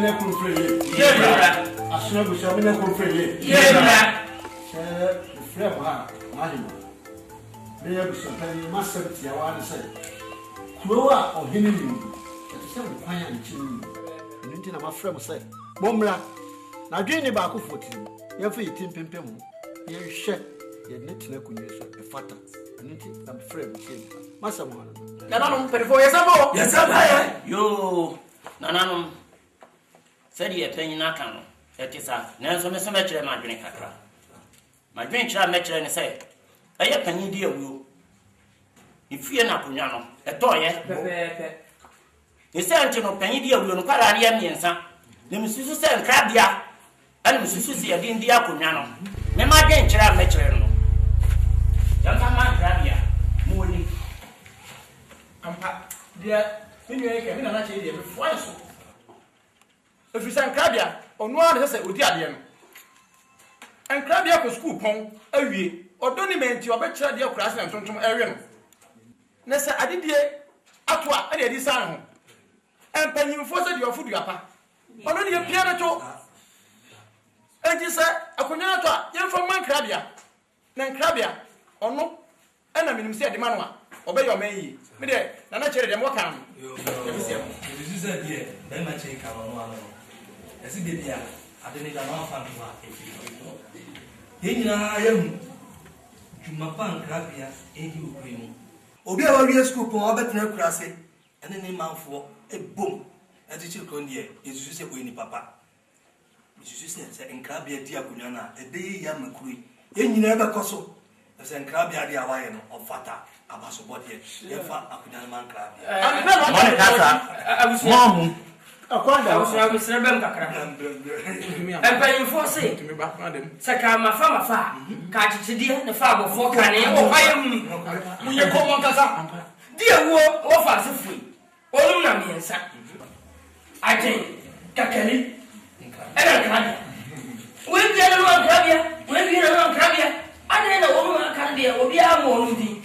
mena kumfreye. Yeah, Asuna busha mena kumfreye. yeah. Frère ba, mahima. Meya busha tani masabti ya wani sai. Kuwa ohini ni. Atisa kwanya nchini. Nti na mafrɛ mo sai. Momra. Na dwen ni ba ko 14. Ya fa yitim pempem ho. Ya hwɛ ya netina kunye so e fata. Nti na mafrɛ mo sai. Asamoah. Nananom perifo yesabo. Yesaba. Yo. Nananom. Sadi epenyina kan no. Etisa. Nanso me so mekire madwene kakra. Madwene kira mekire ne sai. Eye panyi di awuo. Ifie na konwa no. Etoye. Pepepe. Ese anche no panyi di awuo no kwara ne miensa. Ne misusu se nkrabia. Ani misusu se yedi ndi akonwa no. Me madwene kira mekire no. Yamba ma nkrabia. Moni. Ampa dia ninu yake mina na chiri dia before so efisa nkrabia onu a se odi ade no nkrabia ko school pon awie odoni menti obekira dia kura se ntontom awie no na se adedie ato a ade adi san ho empanyimfo se dia ofudu apa ono ne pia na to enti se akonya to a yemfa man nkrabia na nkrabia ono ana minim se ade manu a obey your man me de na na chere dem waka no you said here dem ma che ka no ano esi de bia ade ne da no afa no a ye nyina yam juma pan krabia edi okuri mu obi a wawie school pon obetena kurase ene ne manfo e bom ati chi ko ndie yesu se ko ni papa yesu se nkrabia di akonya na e de ya makuri ye nyina be koso ese nkrabia di awaye no ofata abaso body yefa akunya man krabia Maame kasa mom akwanda abusu srebem kakra empanyimfo se saka mafa ka chichidie ne fa abofo ka ne o kwayem munye komo kasa die wo wo fa se fui olum na miensa aje kakali era krabia we dia no krabia ade na wo ma kan dia obi a mo no di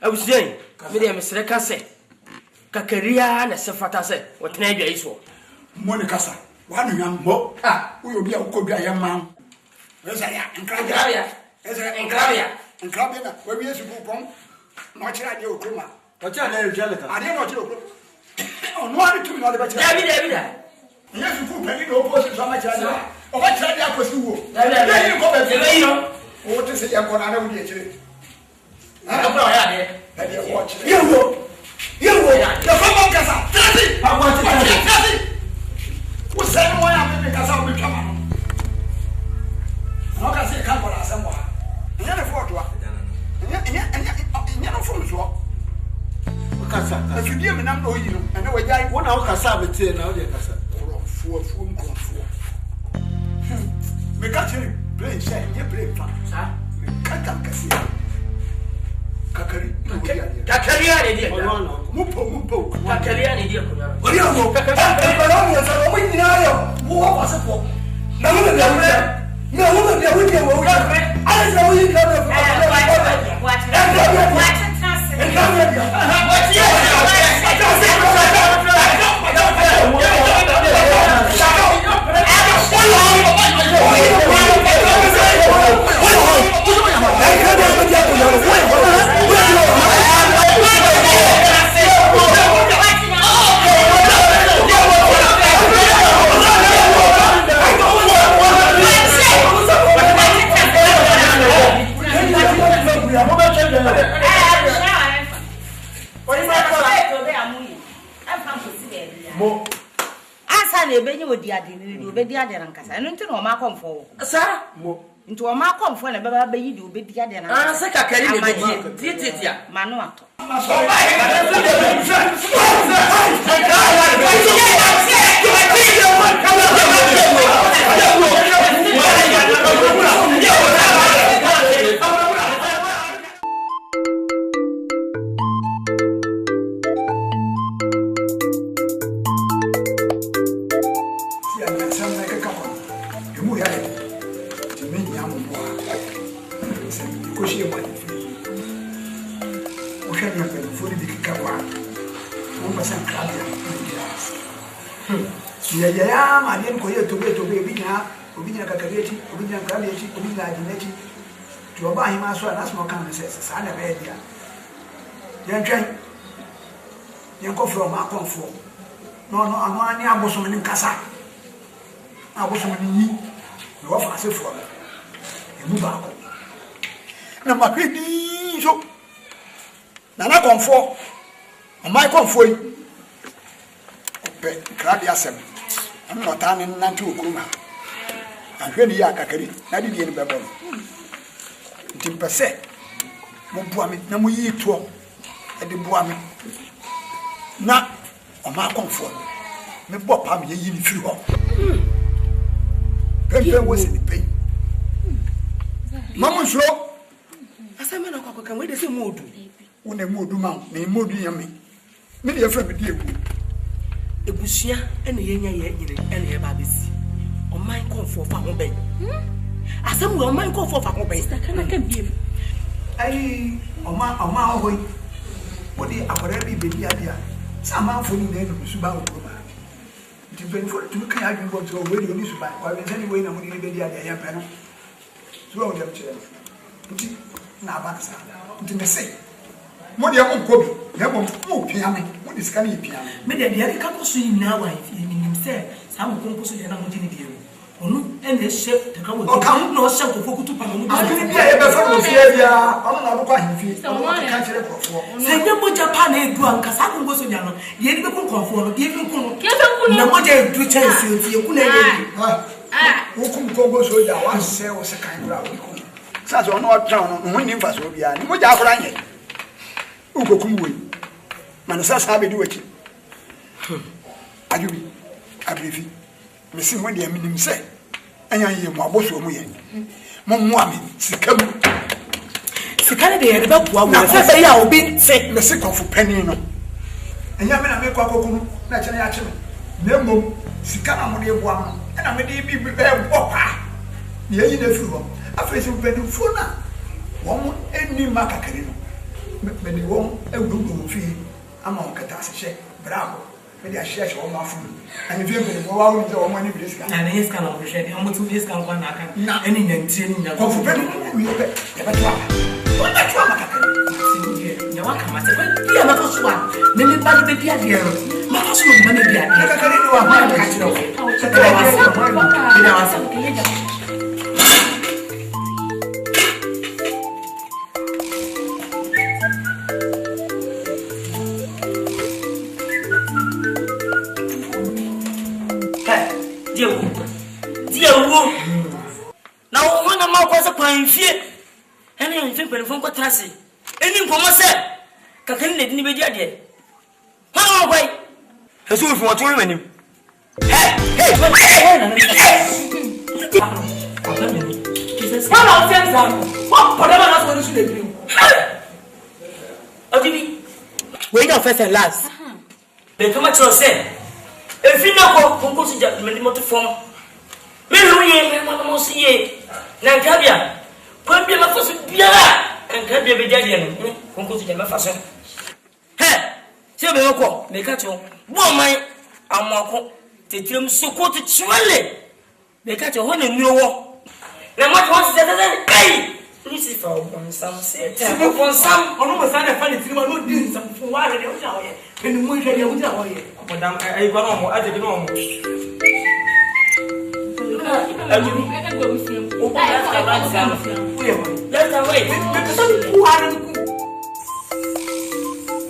abusien me de mesre kase kakaria na sefata se wotena adwa iso mone kasa wanu nyam mo uyo bia ukobia ya mam wesa ya nkrabia na we bi esu pon no chira de okroma O cha na ejale ka. ade no chira okroma no ari tu no de ba chira David yesu ku peni no post so ma chira de o ba chira de akosi wo David ko be David yo o te se ya ko na na wo de chire akwa ya de ade wo chire yewo ya fama kasa tati Agwa ti wo se no ya me kasa wo twama no ka se ka ko na Asamoah nya ne fo to a nya no fo so kasa. afidie me nam no yi no ene wajai Wona o kasa betie na o de kasa. fu me ka chiri play say ye play fa sa me ka kasi kakari kakaria ne die mupo kakaria ne die kuna ori awo ba no so wo ni na yo wo wa se po na mo be wo ala se wo yi ka be obedi ade na Nkansah eno nti na o ma komfo sa mo nti o ma komfo na baba ba yi de obedi ade na se kakari ne be titia manu ato ya ma ne ko ye to be bi nya kakarieti obi nya kakarieti obi nya ajineti to oba hima so na small can say sa na be dia yen twen yen ko from akonfo no anu ani abosom ni nkasa abosom ni yi no fa se fo emu ba ko na makwedi so na konfo o mai konfo yi pe kradi asem no tane nanti okuruma ahwene ya kakari na didi ni bebo ntimpese mo bua me na mo yi to e de bua me na o ma konfo me bo pa me yi ni firi ho pepe wo se ni pe mamu so asema na kwa kan we de se modu wona modu ma na modu yame me de afra me di eku ebusia ene yenya ye nyire ene ye ba besi o man konfo fa ho ben Asamoah o man konfo fa ho ben kana ka biem ai o ma hoyi odi akwara bi bebi adia sama fo ni na no suba o ba ti ben fo tu kan adun bo to we ni suba wa ben sani we na mo ni bebi adia ya pe no suba o dem chere ti na ba sa ti me se mo dia mo ko bi na mo pia me mo di sika ni pia me de dia ka ko so yin na wa fi ni nim se sa mo ko so na mo di ni die onu ene she te ka wo no she ko kutu pa mo adu bia e be fa no fie bia ono na ko ahimfi ono ka chere krofo se nye mo Japan e du Nkasa ko so nya no ye ni be ko krofo no ye bi ko na mo je du chance o fie ku na ye wo kum ko go so ja wa se o se kan bra wo ko sa so no tra no ho ni mfa so bia ni mo ja akora nye ukokum we manasa sabe di wachi ajubi abrifi mesi mo de aminim se anya ye mo aboso mo ye mo moame sikam sikane de ye be bua wo se ya obi se mesi konfu pani no anya me na me kwa kokunu na chene ya cheme na mom sikana mo de bua mo na me de bi be bopa ye yi na fi ho afesi pani fo na wo mo eni makakari no me de wo ewudu fi ama on kata se bravo me de ahia che wo ma fu ani fi me wo wa wo je wo ma ni briska na ne ska na wo hwe de o mo tu briska kwa na aka eni nyantie ni nya ko fu pe no wi be e ba twa wo na twa makakari ya wa kama se kwa ya ma to so a me me ba be bia de ro ma to so mo ma ne bia de makakari ni wa ma ka chiro se ka wa se ni na wa se ke ye ja na wo na ma kwa se kwanfie ene ye mfe pere fon kwa trase eni nkomo se kakan ne dini be di ade ha wo kwai esu fi won tun manim Wala ofensa what whatever that's what you should do Odibi we no first and last be kama tro se efi na ko konko si ja me di moto fon me ru ye me mo si ye na nkabia kwa bia mafaso biara nkabia be dia no konko si ja mafaso se be ko me ka cho bo man amako tetrem soko te chwale me ka cho ho na nuwo na mo to se se kai ni si fa o sam se te o sam ono mo sa na fa ni tirima no din sam fo wa de o ja o ye eni mo hwe de o ja o ye Madam, I go on, I take it on.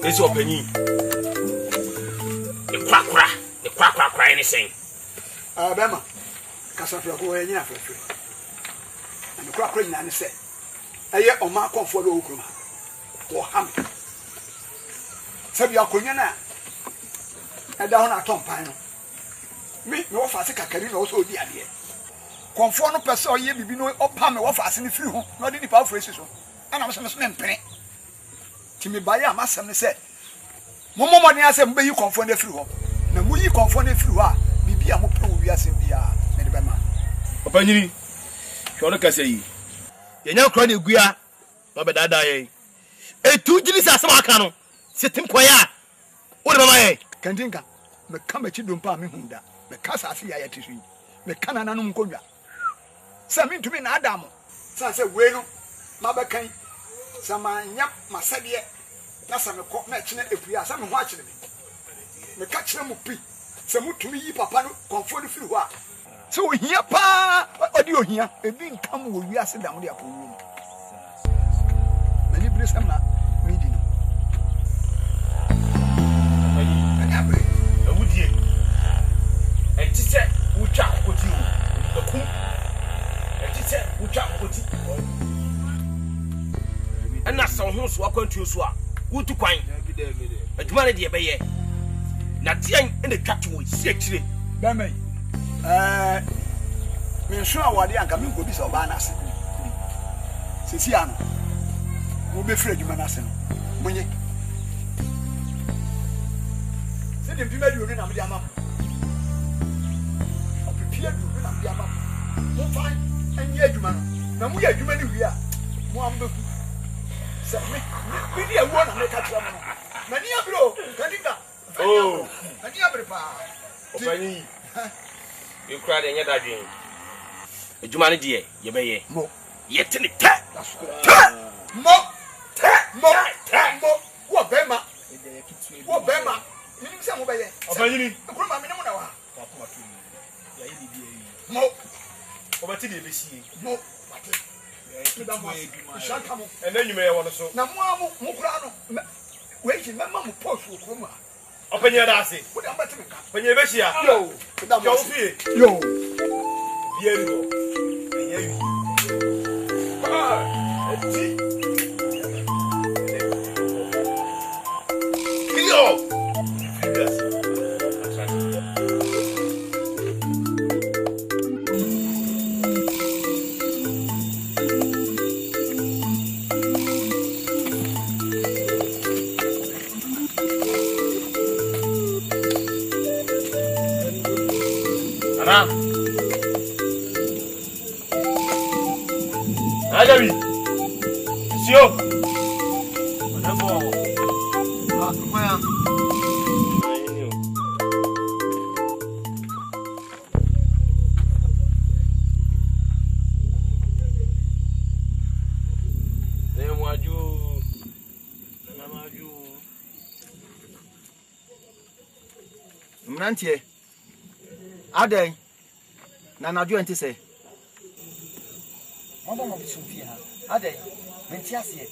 It's your penny. The quack, anything. Bema, Casafra go in here for free. And the crack ring and say, I hear on my comfort Okuma or Ham. Said your Kunyana. I don't at Tom Pino. Me, no fast Cacarino also the idea. Conform no person ye be no upon me fast in the few, not in the power phrases. And I'm some penny. Timmy Baya must have said, Momo money as a bay you conform the few. Now, will you conform the few are? Be a more pro, we are simply made by man. Opani, you can say, you know, Cronny Guia, Robert Dada. A 2 Jilis Asamoah, sit him quiet. What am I? Cantinga, the come at you don't pay me hunda. me kasa se ya yetisu me kana nanum konwa se me ntumi na adam se we no mabekan sama nya masade na se me ko na kine efia se me ho akire me ka kire mu pi se mutumi yi papa no konfo no firi ho a se ohia pa odi ohia ebi nkam wo wi ase dam de apowu mani bre sam na midi no ani abre awudie etise ucha kokoti o eku etise ucha kokoti ana so ho so akwantuo so a wutu kwan adwuma ne de beye na tian ene twatwo si akire ba mai me so awade anka me go bi so ba na ase sisi ano wo be frɛ adwuma na ase no monye se de mpima duo na me de ama opipia duo na me de ama mo fan anye adwuma no na mo ye adwuma ni wi a mo ambeku se me di ewo na me ka kyerɛ mo no mani abro kandika oh mani abre pa opani you cry de nyada dwen adwuma ne de ye beye mo yete ne ta mo wo bema minim se mo beye opani ni ko ma minim na wa ya yi bibie mo obati de besie mo bate shakamo ena nyume ye wono so na mo kura no we ji mema mo post ko ma opani da ase wo da mbati me ka opani be hia yo da mo fie yo biero enye wi eti yo Ajabi. Sio. Whatever. Moya. Mrantie. Aden. Na nadu enti se. Mama mo bisufia. Aden. Menti ase.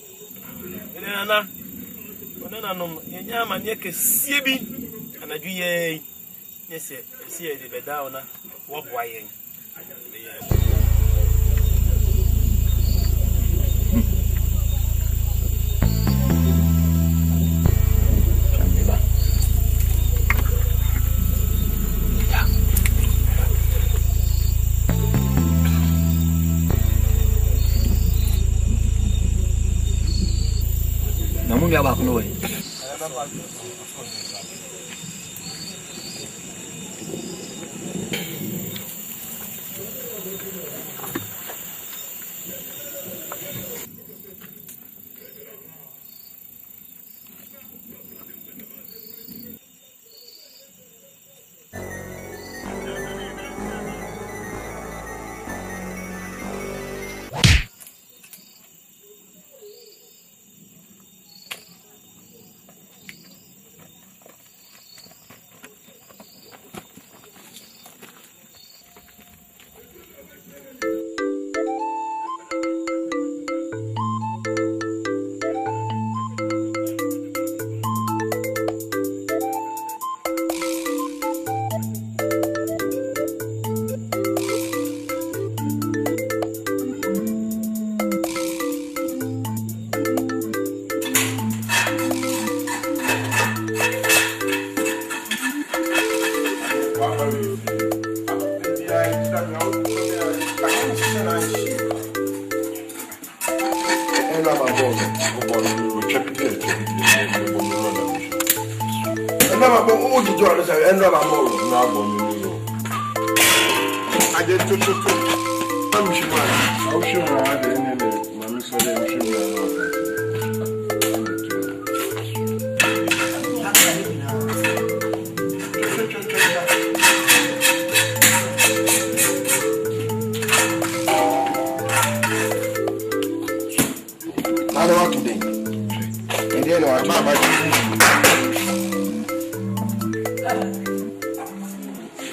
Nana. Nana no yenya amane kesie bi anadu ye. Nese sie de beda ona wo boa yen. Namun ya bakno we.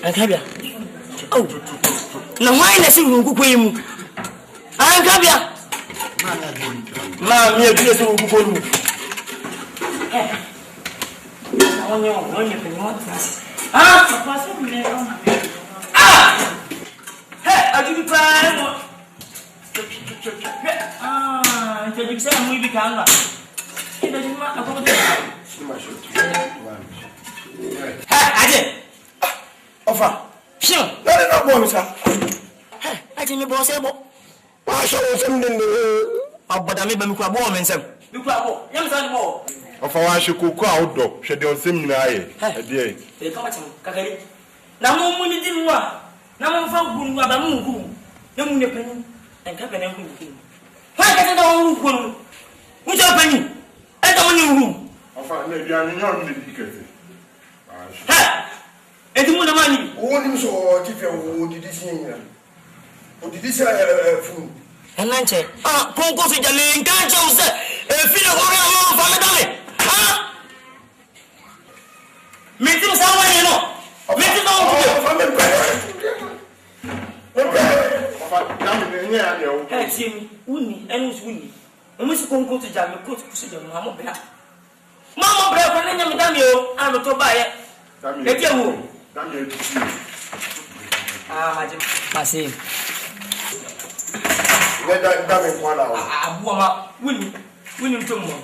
Ankabia. Oh. Na why na si Ikuku yi Ankabia. Ma me adue so Ikuku mu. Onye penyo. Papa so me on. Hey, ajudi pa mo. Jadi saya mau ibi kanga. Kita cuma apa betul? Aje. Ofa. Sio. Nani na bo misa. Aje mi bo se bo. Wa so sem den abada me ba mi kwa bo men sem. Mi kwa bo. Yam sa bo. Ofa wa Ikuku a wodo, hwe de onsem nyina aye. Ade. E kama chim kakari. Na mo mu ni di mu a. Na mo fa gu aba mu gu. Na mu ne pani. Enka pe na gu gu. Ha ka ta do gu gu. Mu ja pani. E da mo ni gu. Ofa na bia ni nyawo ni dikete. Ha! E di mu na mani. O ni so ti fe o di sin. O di sa fu. Enanche. Konko so jale Nkansah se. E fi na ko na mo fa me dame. Ha! Me ti sa wa ni no. Me ti do ko. Fa me pe. Ofa dame ni nya ya o. E ti mi. Uni, enu su uni. Mo si konko to jale ko to so jale mo bra. Mama bra ko na nya me dame o. Ano to ba ye. E ti wo. Dame e ti. Maji. Masi. Ne dame kwa na o. Abu ma wini ntom mo.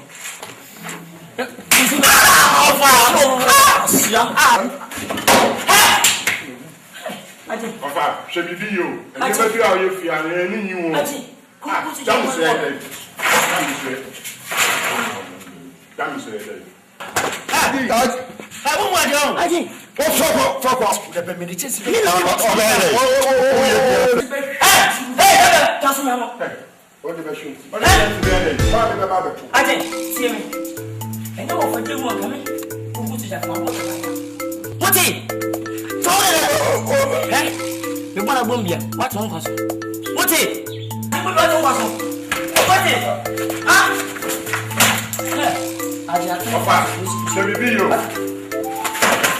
Ofa, she bibi yo. E be bi a ye fi an ni nyi wo. Jam so e dey. Jam so e dey. Wo mo ajo. Aji. O foko. De be meditate. Ni na o be dey. Tasu na mo. O de be shoot. O de be dey. Ba de ba be tu. Aji, see me. Enda wo faje mo kan me. Ku ti ja fa mo. Moti. Me bana bombia. What on kwaso? Moti. Me bana kwaso. Moti. Aji ati. Ofa, she bibi yo.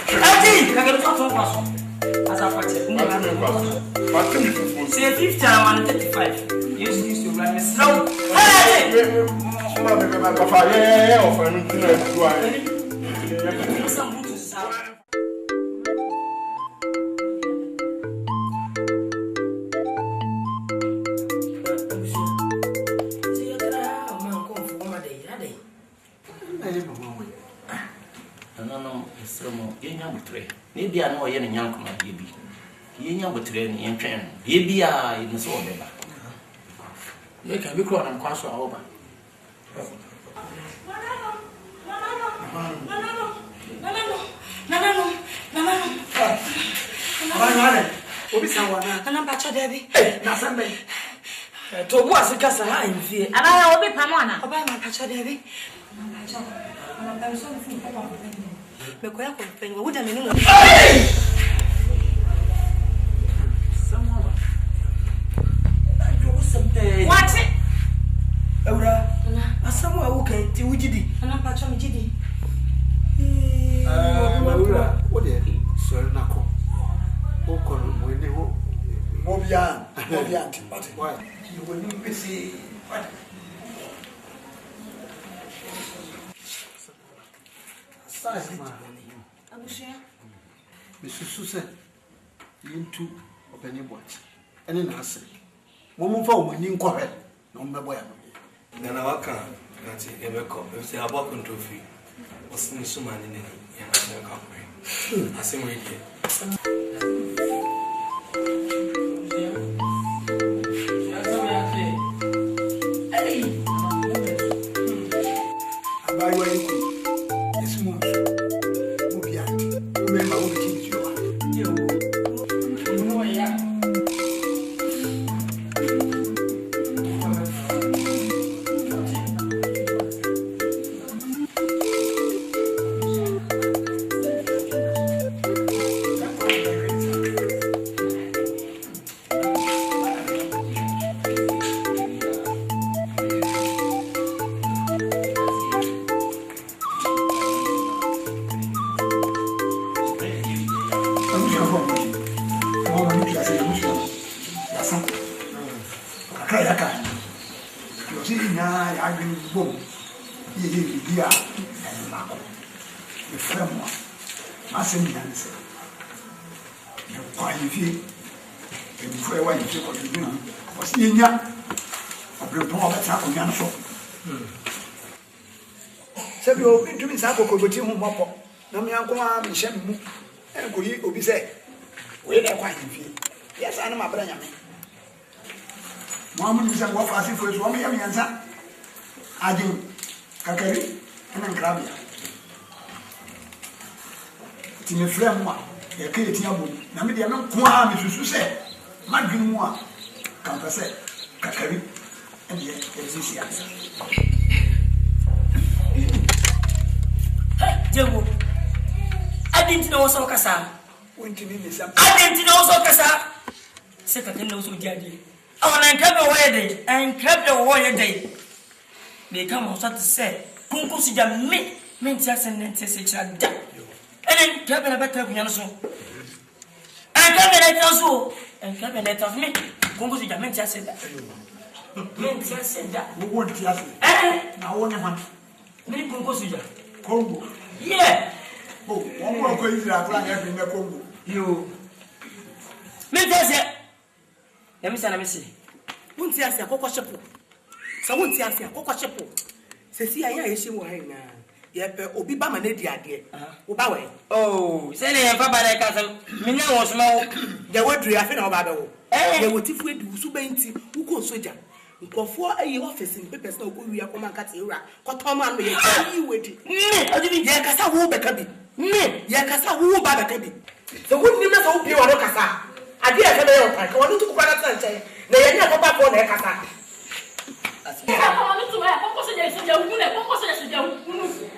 Aji, kagero kwaso kwaso. Asa faje. But me fufu. Say 50 and 35. Use to run me slow. Hey! Ma me ofa ye ofa ni tu na tu ai. No, Asamoah, you know what three. Maybe I know you're a young man, baby. You know what three and train. Baby, I in the soul. You can be called Nkansah over. Obi sawana. Ana bacha debi. Na sambe. To bo asika sa ha mfie. Ana obi pamo ana. Oba ma bacha debi. Bacha. Ana ba so fu papa. Me ko ya ko pen wo da me ni mo. Samoa. Ajo something. What? Ewra. Asamoah wo kan ti wujidi. Ana bacha me jidi. Maura, what is it? Sorry, Nako. Who can we know? Mobian. Why? You will need to see what. Abushia. Mrs. Susan, you two open your watch. And in answer, one for when you correct, no matter. Nana waka nati emeko se abo control free osini suma ni ya na ka kwe asem we die Abai wa yiku. Esmu. Mubianti. Umema wo kinjiwa. nyinaa ya adwene bom yeye bibia and mako the framework asem nyanse ne kwa yifie mfo ewa yifie ko dwena ko si nya abrepo obeta ko nya no so sabi o ntumi sa ko boti hu mopo na me anko a me hye mu en ko yi obi se we na kwa yifie yes ana mabra nyame Muhammad bisa gua fasih foi suami yang nyansa ajin kakari ana grabia ti me frère moi e ke ti abo na me dia me ko a me susu se madwin mu a kan pese kakari en ye exisi ya Jewo adinti na woso kasa wonti ni sam adinti na woso kasa se kakari na woso diade awon nkabe woyede nkabe woyede me ka mo sat se kunkusu ja me ntia se ntia se kira da enen nkabe na beta kunya no so nkabe na tia so nkabe na tia me kunkusu ja me ntia se da me ntia se da wo ntia se na wo ne man me kunkusu ja Congo yeah oh wo ko Israel plan ya bi na Congo yo me ntia se Yamisa na misi. Wunti asia kokwa shepo. Sa wunti asia kokwa shepo. Sesi aya yeshi wo ha na. Ye pe obi ba ma na di ade. Wo ba we. Oh, se ne fa ba na ka sam. Minya wo so ma wo. De wodru afi na wo ba be wo. Ye wotifu edu su benti wo ko soja. Nkofo ayi office in papers na ko wi akoma nkate ewura. Koto ma no ye yi wedi. Odibi ye kasa wo be ka bi. Ye kasa wo ba be ka bi. So wonni me so wo bi wo no kasa. Ade e fe be yo pa. Ko no tu kwa na tsanche. Na ye nya ko ba ko na e kasa. Ko no tu ma ko so je soja wu na ko so je soja wu.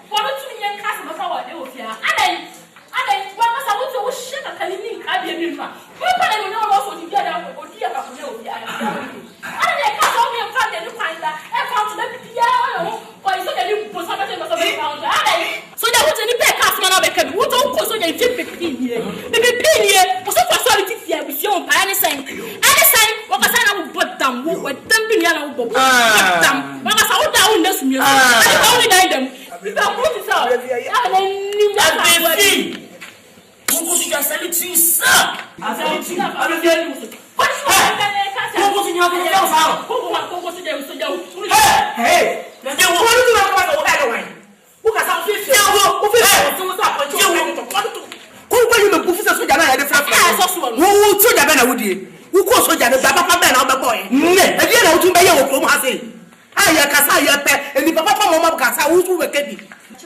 Ko no tu nye kasa ma fa wa de ofia. Adai wa ma sa wo tu wo sheka kalini ka bi bi fa. Ko pa na no wo so di dia da ko di ya ka ko ne ofia. Adai ka so mi fa de ni kwanda. E fa tu da bi ya o ko iso de ni bo sa ba te ma so be fa. Adai soja wo te ni pe kasa ma na be ka bi. Wo to ko soja fi pe piniye. Be piniye. Wo so fa so ti fi abusion pa ni sen. Ani sen wo ka sa na wo bodam wo dambi ni ala wo bodam. Wa ka sa wo da wo ndesu mi. Ani ka wo ni dai dem. Ba ko ti sa. Ala ni da ba fi. Kungu si jasali tu sa. Asali tu. Ala bi ni musu. Ko ti sa ka ne ka sa. Kungu si nyawo ni sa. Kungu si de so jawu. Hey. Na de wo ni tu na ko ba wo ka do wan. Wo ka sa fi fi. Wo fi fi wo sa ko ti wo. Ko you me buffisa soja na ya de fra fra. Wo soja be na wodie. Wo ko soja ne baba papa be na wo be boy. Ne, e die na wo tun be ye wo krom ha sei. Aya kasa ya pe, eni papa papa mo kasa wo tu be kebi.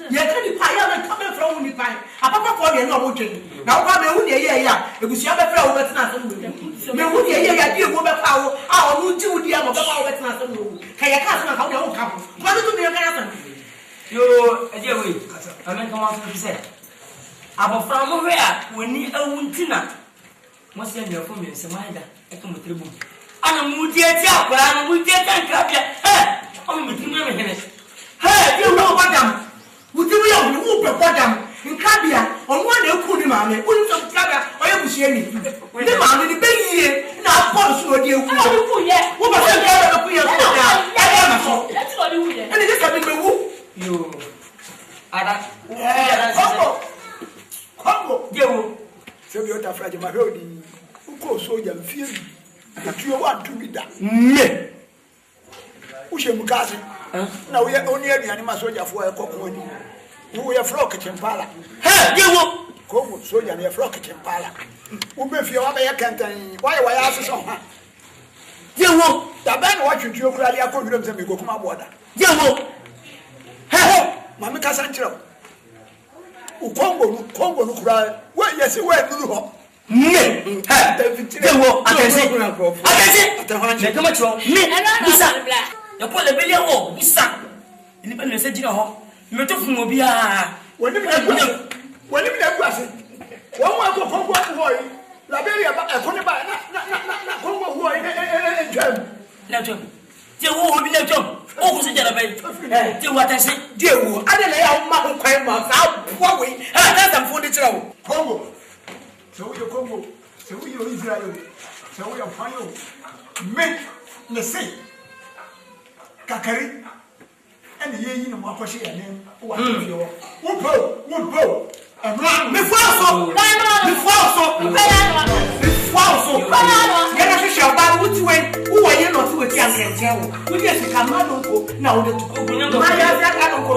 Ye ka ni pa ya be come from wo ni pa. Papa ko de na wo dwen. Na wo ba me wo de ye ya, egusia be fra wo be tena asem wo. Me wo de ye ya die wo be fa wo, a onu ti wo die mo be fa wo be tena asem wo. Ka ye ka asem ka wo de wo ka. Ko do me ka asem. Yo, e die we. Amen come out to say. Abofra mo hwe a woni awuntina mo se nyafo me se maida e ko motribu ana mudi ati akwara no mudi tanka bia o me timi me hene di wo badam wudi wo ya wo be badam nka bia ono na eku ni maame woni so kabia o ye busie ni ni maame ni be yie na apol so odi eku wo ba se ga be ku ye so ya ya ma so let's go di wu ye eni de ka be wu yo ada Congo jewo se bi ota fraje ma hodi uko soja mfie atuo wa ntubida me ushe mkazi na uye oni aduane ma soja fo e kokko ni wo ye flock chempala jewo Congo soja ne flock chempala wo be fie wa be ye kantan wa ya aseso ha jewo taben wa twituo kura dia ko hwirem se me gokuma boda jewo mama kasa nchiro Congo no kura we yesi we nuru ho me jewo atensi me kama chwo me busa ya ko le bele wo busa ni ba ne se jina ho me to fun obi a woni mi na guase won wa ko Congo ho yi la bele ya ba e ko ne ba na Congo ho yi njam na jom jewo obi na jom o ko se jara bai jewo atensi jewo adele ya ma ko kwan ma sa bo we na sam fo de kira wo Congo so yo Congo so yo Israel so yo fayo me ne sei kakari and the yin of Makoshi and him. What do you would before so, get a shall buy what you went, who are you not with young and tell? We just come out now that I don't go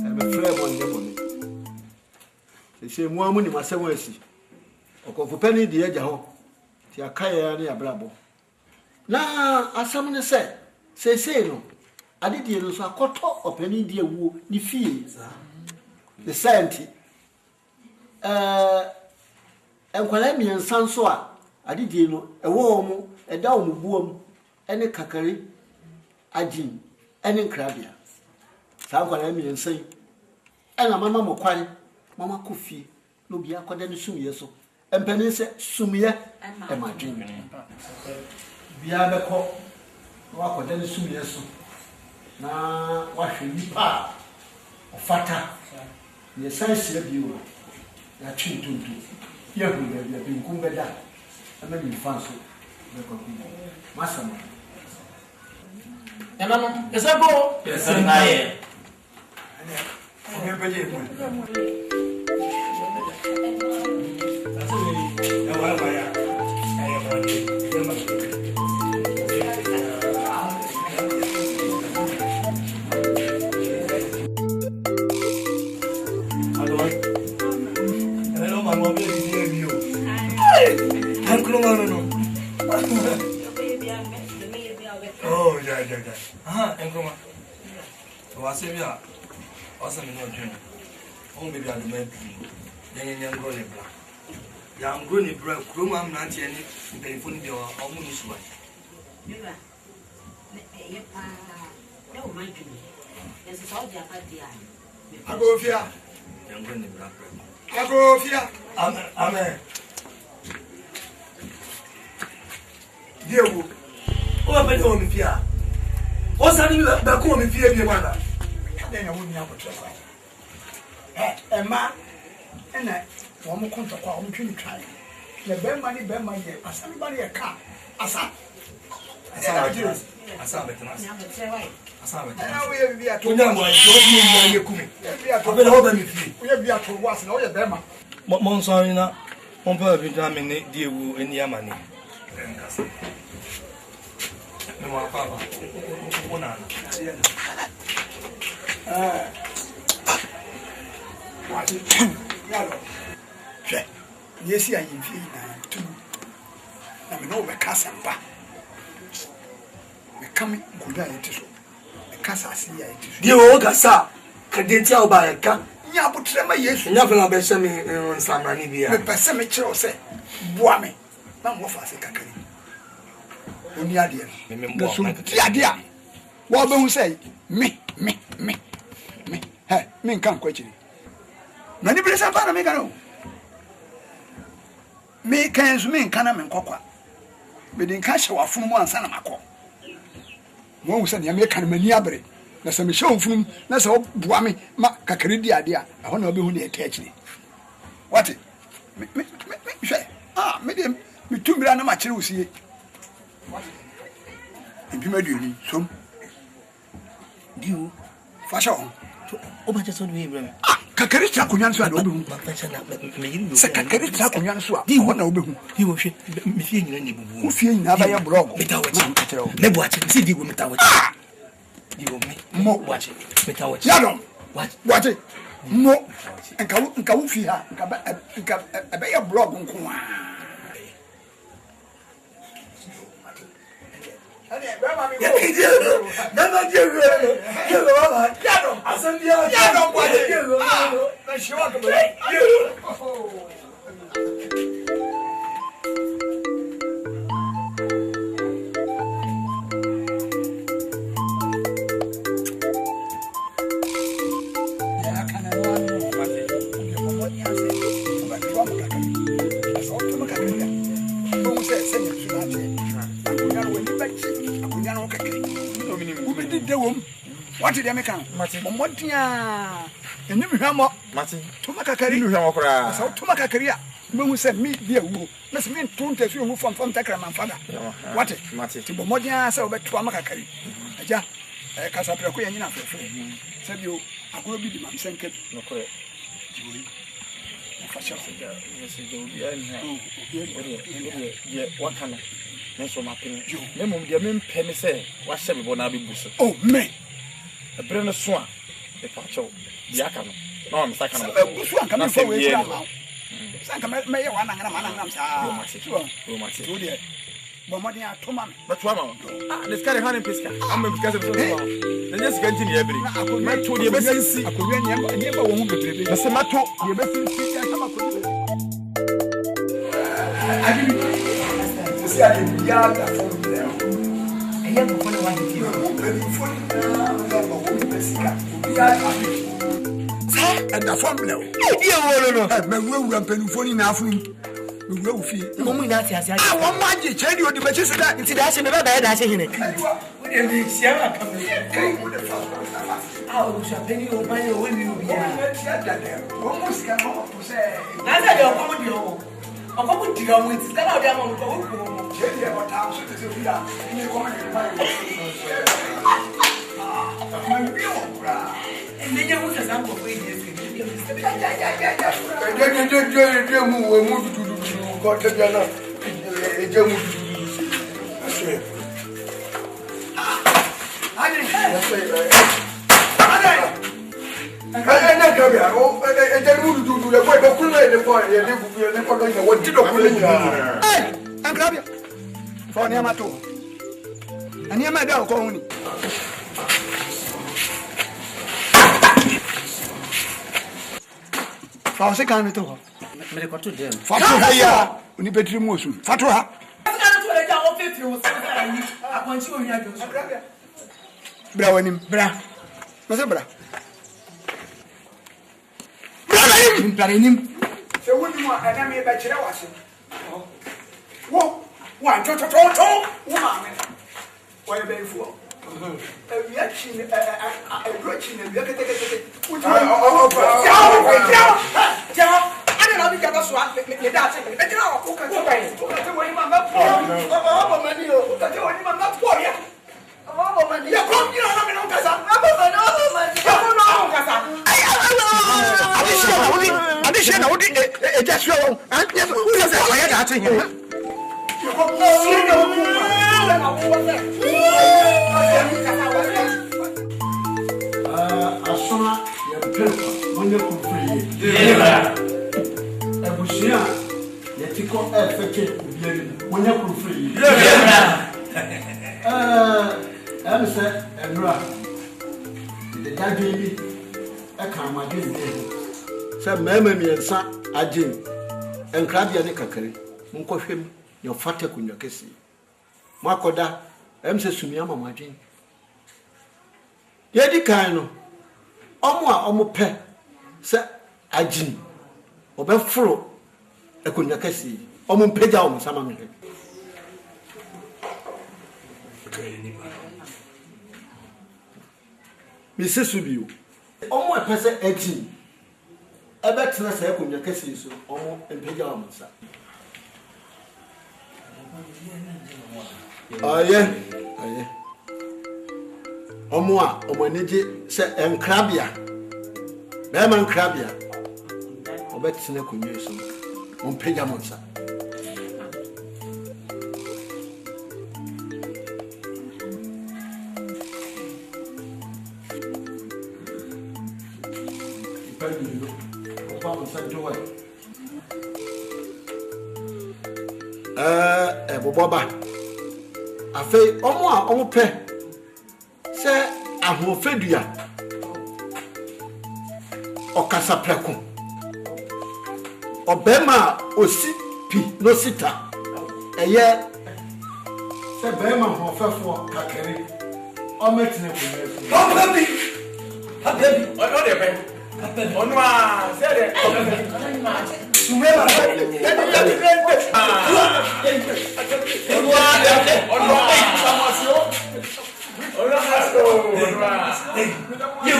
I'm a flare on your money. They say more money myself. Oko penny the edge ho ti akaya na yabrabo na asam ne say no ade die no so akoto openi die wuo ni fie the senti enkwala miensan so a ade die no ewo mu eda wo buom ene kakari agin ene nkrabia sa enkwala miensan ena mama mokwan mama kofi no bia akoda ne sumye so empeni se sumye e madwin bia beko wa akoda ne sumye so na wa hwe nipa ofata ye sanse biwo ya twintuntu ye hu bia binkum beda ama ni fanso beko ku masama enano esego Esangaye Oh, yeah. Nkoma. Wasebia. Awesome no dream. Oh, baby, I'm going to grow it. I'm growing it, bro. Groom, I'm not any telephone bill or almost one. No, my dream. There's a soldier at the eye. I go fear. I'm going to black. I go fear. Amen. Dear, What about home fear? What's happening back home if you have then I wouldn't have a trouble. Emma, and I want to call him to try. The bear money, as somebody a car. Asa. I saw it. I saw it. And now we have to was no Bema. Monsarina, on purpose, I mean, dear woo in Yamani. No, my father. Yes, I am too. I mean, over Casamba. The coming good idea. The Casa see it. Dear old Gassa, can they tell by a car? Yeah, but Trema, yes, Nothing about semi on some money. the cemetery say, Boame, no more fast. Only idea. The idea. What will say? Me. Hey, me can't question. Many places are para me cano. Me can't mean Canam Coqua. But in Nkansah from one son of Mako. One said, you make Canamaniabre. That's a show from that's all Buami, Macacari idea. I want to be only attached. What it? Medium, me 2 million much you see. If you made you some. You Fashion. Oh, but just on me, Kakari Trakunyansu and Obu. Secretary Trakunyansu. Do you want to Obu? He will shit me feeling any boo. Who feel never your blog? Never watch it. See you without it. You will make more watch it without it. Yadon. What it? More and Kawufia. A better blog. What did they make? Momotia Eni mi hwamo. Mate. Tuma kakari. Ni hwamo kora. Asa tuma kakari a. Mehu se mi dia wo. Na se mi ntunta fi hu fam takra man fada. What? Mate. Ti bo modern sa obeto amakakari. Aja. Kasa preko ya nyina fefe. Se bi o akoro bi di mam senke. No kore. Fashion. Yes, you be yeah, what kind of so my opinion. Me mum dia me mpɛ say what shall be bona bi buso. Oh me. E bre no so a e pa cho dia aka no. No am saka no. Buso anka me fo we tra ma. Sanka me ye wana ngana manam sa. Yo mate. So dia. Bo modern atoma me. But wa ma. Ah, this guy hand piska. Am me piska so. Then just get in here bri. Me to dia be sinsi. Akowia ne ba wo hu bebrebe. Na se mato dia be sinsi ya kama ko. Adi se adi bia da fo me. Eya ko fo na wa di o. Ko fo na ba wo me sika. Bia adi. Sa da fo me o. Di e wo no. Me wura mpanufo ni na afunu. Me wura ufie. Mo mu ina ti ase. Ah, wo ma je chedi o di be chese da. Nti da se me ba da da se hene. Wo de mi sia ma ka me. Kai wo de fa. Ah, o sha peni o ba ni o we mi o bia. Wo mo sika mo po se. Na sa de o ko mo di o. O ko mo di o mo ti ka na o de mo ko wo ko mo. Chedi e bota so de se bia. Ni ko ma ni ba. Ah, ma mi o bra. Enye mu sa sa ko ko ide se. Je mu dudu ko te bia na. Je mu dudu. Ashe. Ani. Na kabia o je mu dudu le ko be kun na le ko ye le bu le ko do ye wo ti do kun le nyina. Eh, ankrabia. Fo ni amato. Ani ama da ko huni. Fa se kan mi to. Me ko to dem. Fa to ha ya. Oni betri mu osu. Fa to ha. Ka to le ja o fefe o sa sa ni. Akwanchi o nya jo. Ankrabia. Bra wanim, bra. Mase bra. Bra nim. Se woni mo ana me ba kire wase. Wo, wa to. Wo ma me. Wo ye be fu. Ya chi ne ro chi ne ya kete. Ja. Ana na bi ka so me da che. E kira o ka so bai. O ka te wo ni ma ma po. O ma ni o. O ka te wo ni ma ma po ya. O ma ni. Ya ko ni na me no ka sa. O ma ni. Ya ko no ka sa. Adishe na wodi eja sure won. Yes, who is that? Why that thing? You go see the woman. Asoma ya pepa monye kumfiri. Ebushia ya tiko efeke obiari monye kumfiri. Am say enra. The daddy aka amade se mema miensa agye enkrabia ne kakare monkohwem yo fata kunwa kesi makoda emse sumia mamadwen yedi kan no omo a omo pe se agye obeforo ekunwa kesi omo mpagya omo sama me mi sesubiu omo epese agye ebe tena se ekunwa kesi so omo mpagya omo sa aye omo a omo anije se enkrabia be man krabia obetena kunwa so mpagya omo sa boba afi omo a omo pe se ahofedua okasa preko obema osi pi no sita eye se bema hofefo kakere ometine ko baby ono de pe ono a se de Sumela you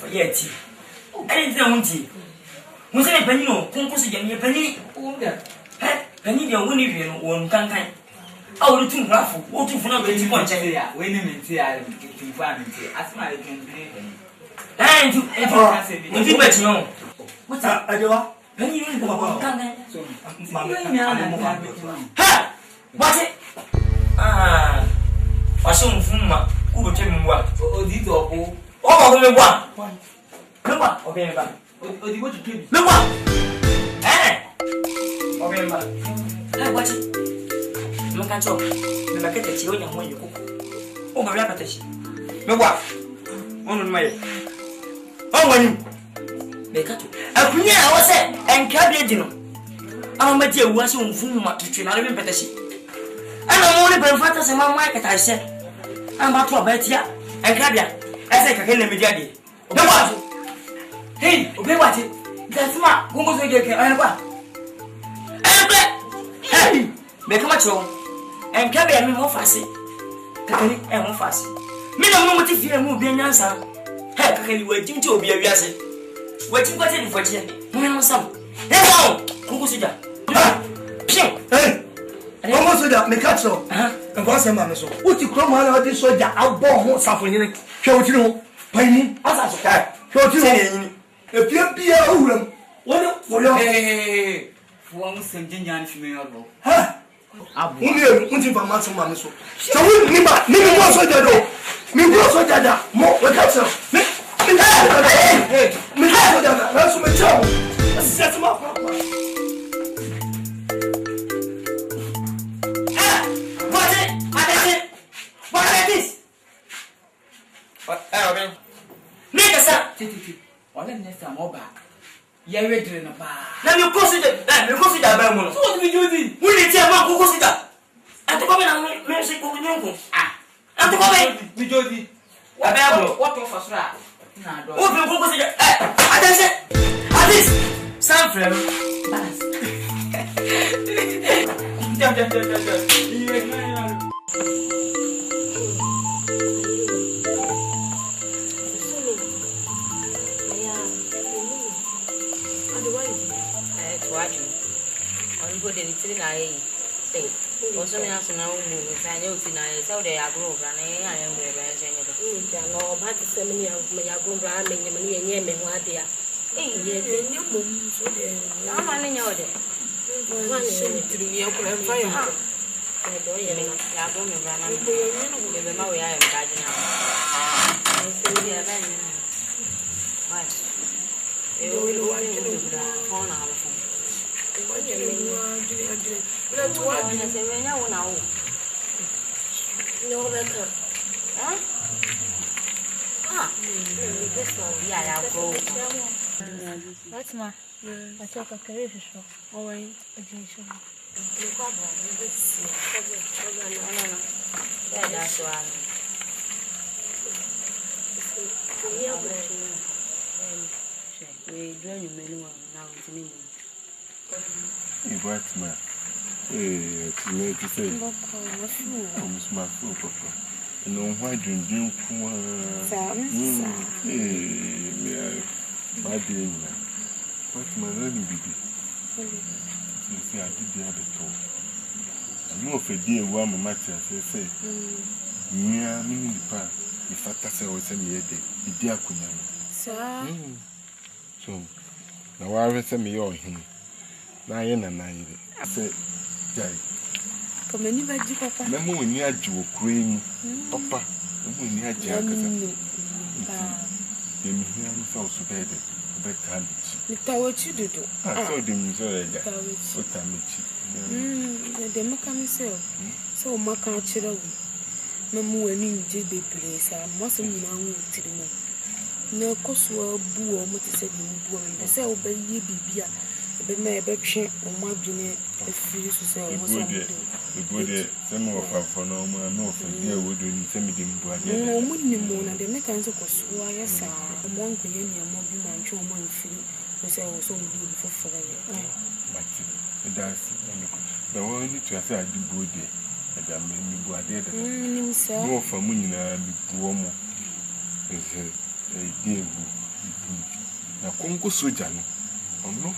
Yeti. Any daunty. Was a penny, Concourse, and penny, penny, your winning one can't. I will think rough, what if not getting one chair, winning here, getting family, as my can be. And you bet no. What's up, Adua? Penny, you go ha! What's it? Ah, I saw Fuma, who will tell me what? Oh, did you? Oh, me what? Me what? Okay, me what? Oh, you want to me what? Eh? Okay, me what? Hey, watch it. Me can't talk. Me make it chill when you cook. Oh, my repetition. Me what? On my. Oh, when you make it. I couldn't. I was saying, and carry dinner. I'm a dear was on Fuma to train. I live in Petition. And I'm only been fantasy my market. I said, I'm about to bet ya and carry. I say, I can't let me get it. No one. Hey, obey what it. That's my who was again. I have hey, make a much wrong and carry me more fussy. Can I more fussy? Me no moment if you move the answer. Hey, can you waiting to be a visit? Waiting for it for you. No, some. Hey, who was it? Hey, almost that make up so. And what's a man so? What you come on this soldier? I'll born suffering. Show you know, pay me as I say. Show you if you be a woman, what for your hey, one sending young female. Huh? Only a hunting for Master Mamma. So, we never was so that. Me was so that more with us. Me, that's my job. That's my papa. What is this? What? Make us up. Or let me come over. You're ready in a bar. Now you consider that. You consider that. So what do we do? We need to have a consider. And the government may say, ah, and the government, we do it. What of us? What will you consider? At least, some friend. Good in Tina. Also, I have now moved. I know tonight, so they are grown. I am the best. No, but the semi of my grown branding and me, what they are. You move, so I'm running out there. One to me, open and fire. I don't know. I don't know. I am guiding out. I say, yeah, then. Why? You will want to do that. Phone out. What do you do? Let's watch. I say, when I want to know better. Huh? Ah, this one, yeah, I'll go. What's my? I took a career show. Oh, I didn't. That's why. We join you many now to me. You got me. To make you say, almost my food, Papa. And no, why drink for my dear, what's my learning baby? You see, I did the other talk. I know if a dear woman matter, say, near me the park. If I pass away, send me a day, the dear Kunyam. So, now I will send me your him. Now, I said, Jay. Come in, Papa. Memo, when you had you cream, Papa, when you had Jack. The museum is also better. What you do? I saw the museum. What I meet. The Macam so Macan Chilo. Mamu and you did be place. I mustn't know to the moon. No, Koswa Boo or Motissaid woman. I say, obey ye be beer. me betwe o madwene afiri so se o so good some of for no more for dear would do some dimbu ade no munimo na de me kan so koso ayesa mo nkoye ni mo bi ma ntwe mo afiri so o so mu di foforo ye but that's the one need to say I do good and I mean bu ade da no for mu nyina bi buo mo is a na konko soja no ono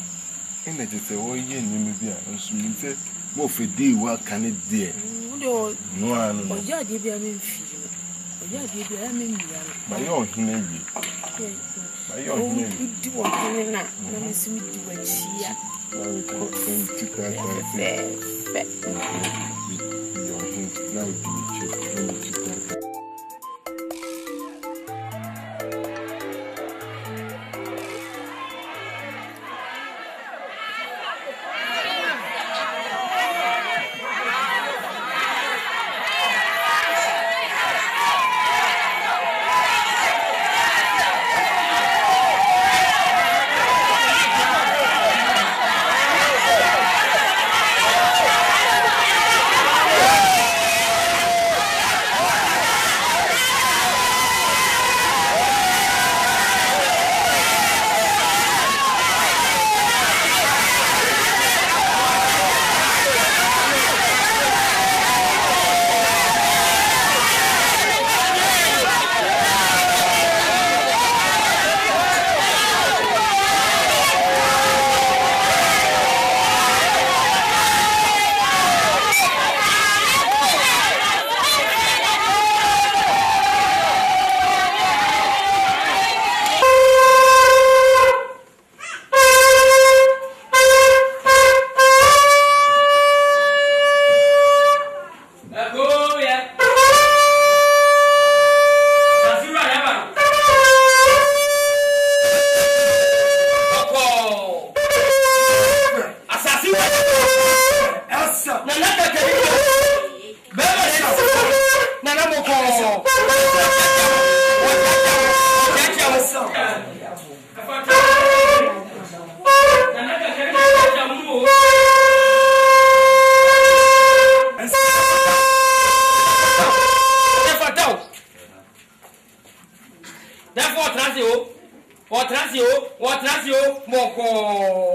energy say wo ye nyime bia nso mi say mo fe dey wa kan dey no ano o ya de bia me mfi o ya de bia me mia ma yo hina wi ma yo hina wi di wo hina na me sim di wa chia ko en tika ta yo hina na di tika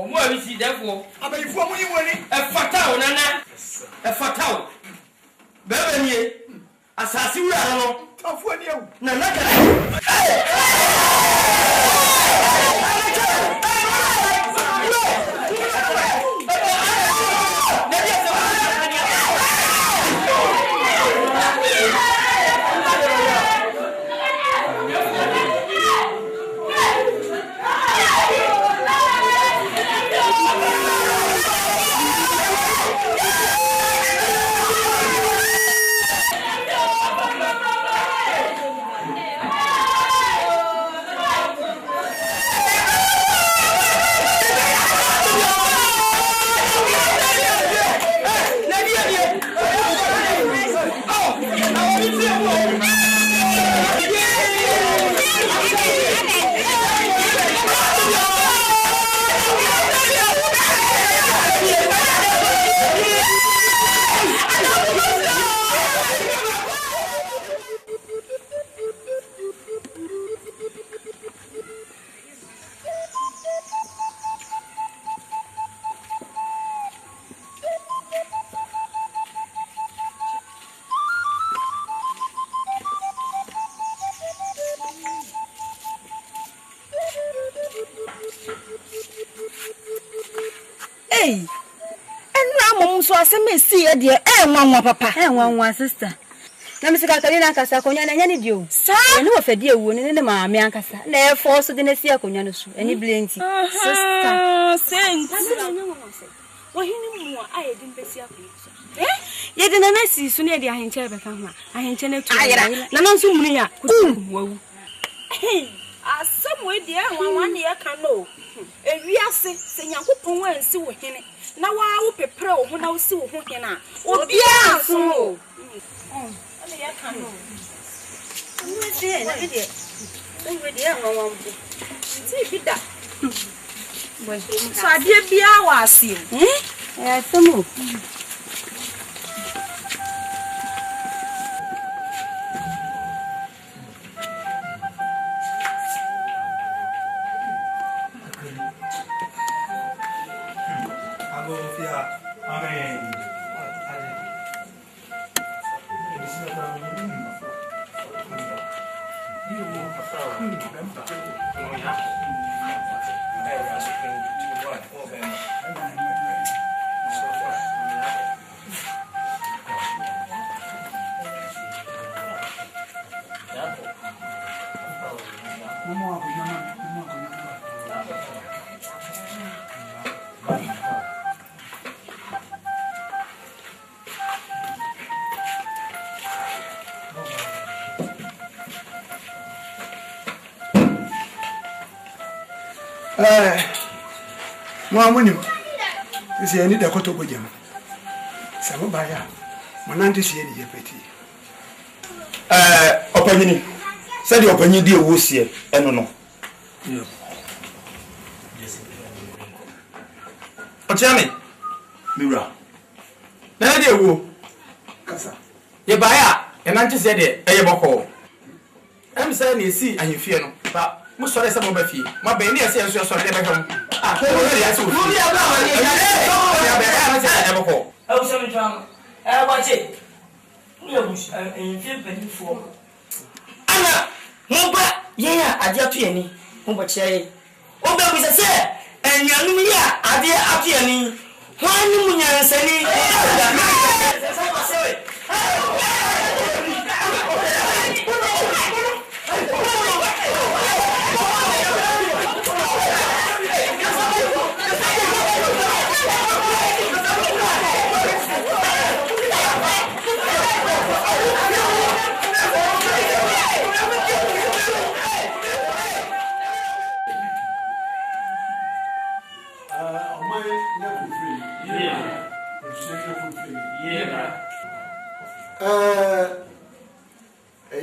Maurice, therefore, I may form you a fatal, Nana, a fatal. Baby, Asamoah, Nana. See a dear, one papa, and one sister. Nkansah Nkansah Kwadwo na nyane dio. Sa ene wo fadie wo ne ne Maame Nkansah. Na e force de na si akonya no so. Eni blenti. Sister. Saint. Wo hini mu a ye din besi akonya. Ye de na na si so ne de ahenche be ka ho. Ahenche na tu. Na no so munu ya. Wawu. Asamoah de anwan ne ya ka no. Ewiase se Nyankopon wansi wo hene. Na wa wo pepre wo ho na wo si wo ho hena. Obi aso. Ale ya ka no. Nwe de na de. Nwe de anwan bu. Ti bida. So I did be our sim. Eh, some. Mwamunim. This is any Dakota Bujam. Samobaya. Mananti see any petty. Opinion. Said the opinion dear was here, and no. Ochami. Mira. Now dear woo. Kasa. Ye buyer, and Auntie said it, a boko. I'm saying you see and you fear no. But most of the Samobafi, my baby says you're sorry. Anna, Mumba, yeah, I dare penny, Mumba Chay. Oh, there was a say, and Yanuya, I dare Apiani. Why you are saying?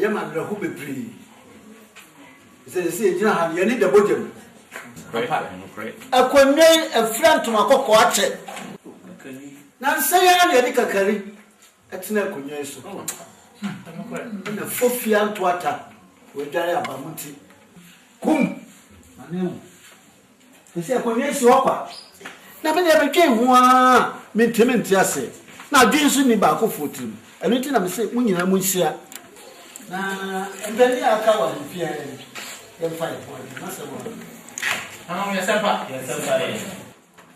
Yaman the Hubby Pre. Say, you need the bottom. A quenay, a friend to my cocoa. Now say I'm a little curry. That's no cunyaso. And the 4 fian water will die about Muti. Come, my name. They say, Quenyaso. Now, I became one mint say. Now, do you see me back of 14? And you think I'm saying, when you're Musia. Now, and then I cover the fear and 5 points.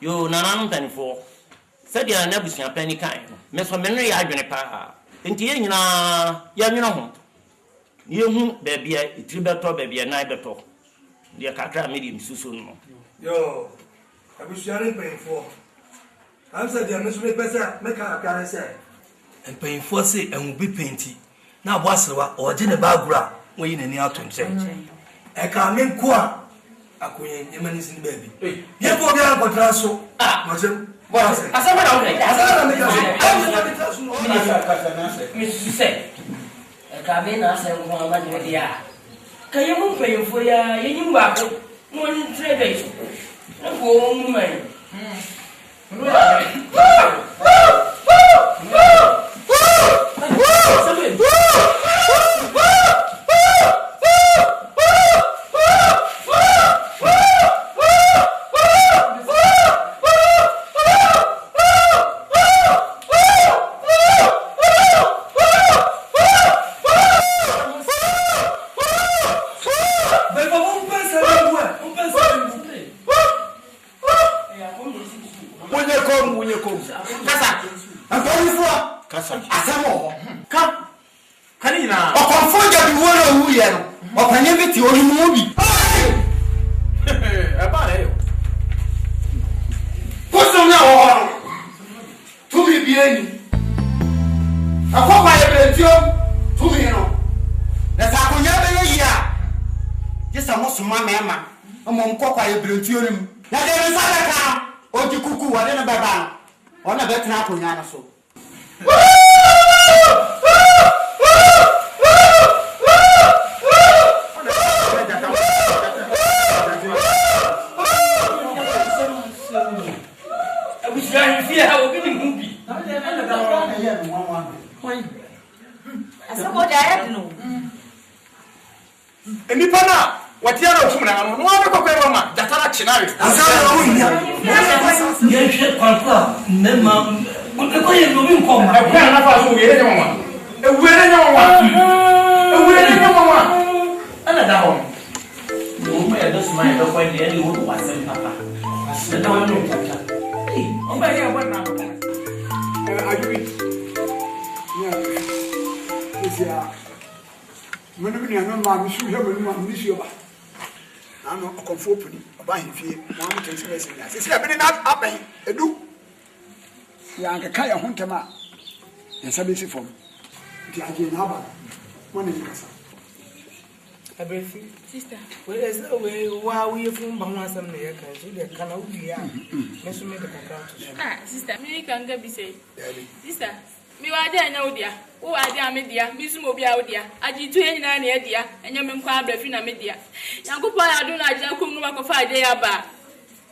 You Nanan 24. Said you are never seen a penny kind. Miss Henry, I been a pa. In the end, young home. You, baby, a tribeto, baby, a night better. The Catra medium soon. Yo, I wish you are paying for. I'm said you are Miss Rebecca, make a can say. And paying for say and will be painty. Now, what's or Jenny Bagra, when in the autumn say. I can't make qua. I couldn't imagine baby. You go down for Trasso. Ah, Madam. What is it? Mrs. Say, a cabin, said one man, yeah. Can you move paying for ya? You back 1 3 days. No woman. Asamoah. Come. Kanina. O konfonja bi woro wu ye no. O panye biti o himu bi. E ba le yo. Koso na wo. Tumi bi eni. Akwa ye bentio. Tumi no. Na sa konya be ye ya. Jesa mo suma mema. Omo mkokwa ye bentio nim. Na de be sa ka. O Ikuku wa de na baba no. Ona betena akonya na so. no one go pay mama. Jatara chinari. Yes, Kwadwo. Mema. Ko ye no bi nko ma. E kwa na fa so we re mama. E we re mama. Ana da ho. Mo me do smile do kwa dia ni wo wasem papa. Wasem da wo no tata. Eh, o ba ye wa na ko. Ajubi. Yeah. Manu bi na ma mi su he manu ma mi su ba. Ano okonfo puni oba hifie mo am tense be se ya. Se ya bi na aben edu. Ya anka ka ya hontema. Ya sabe si fom. Ti aje na ba. Mo ne kasa. Abefi sister we is we wa we fun ba wan sam na ya kan so de kana udi ya. Me so me de kakra to. Sister me kan ga bi say. Sister mi wa de anya odia wo wa de amedia mi su mo bia odia agi tu enyina na edia enya me nkwa abrafi na media yankopa ya do na agya kom no makofa ade ya ba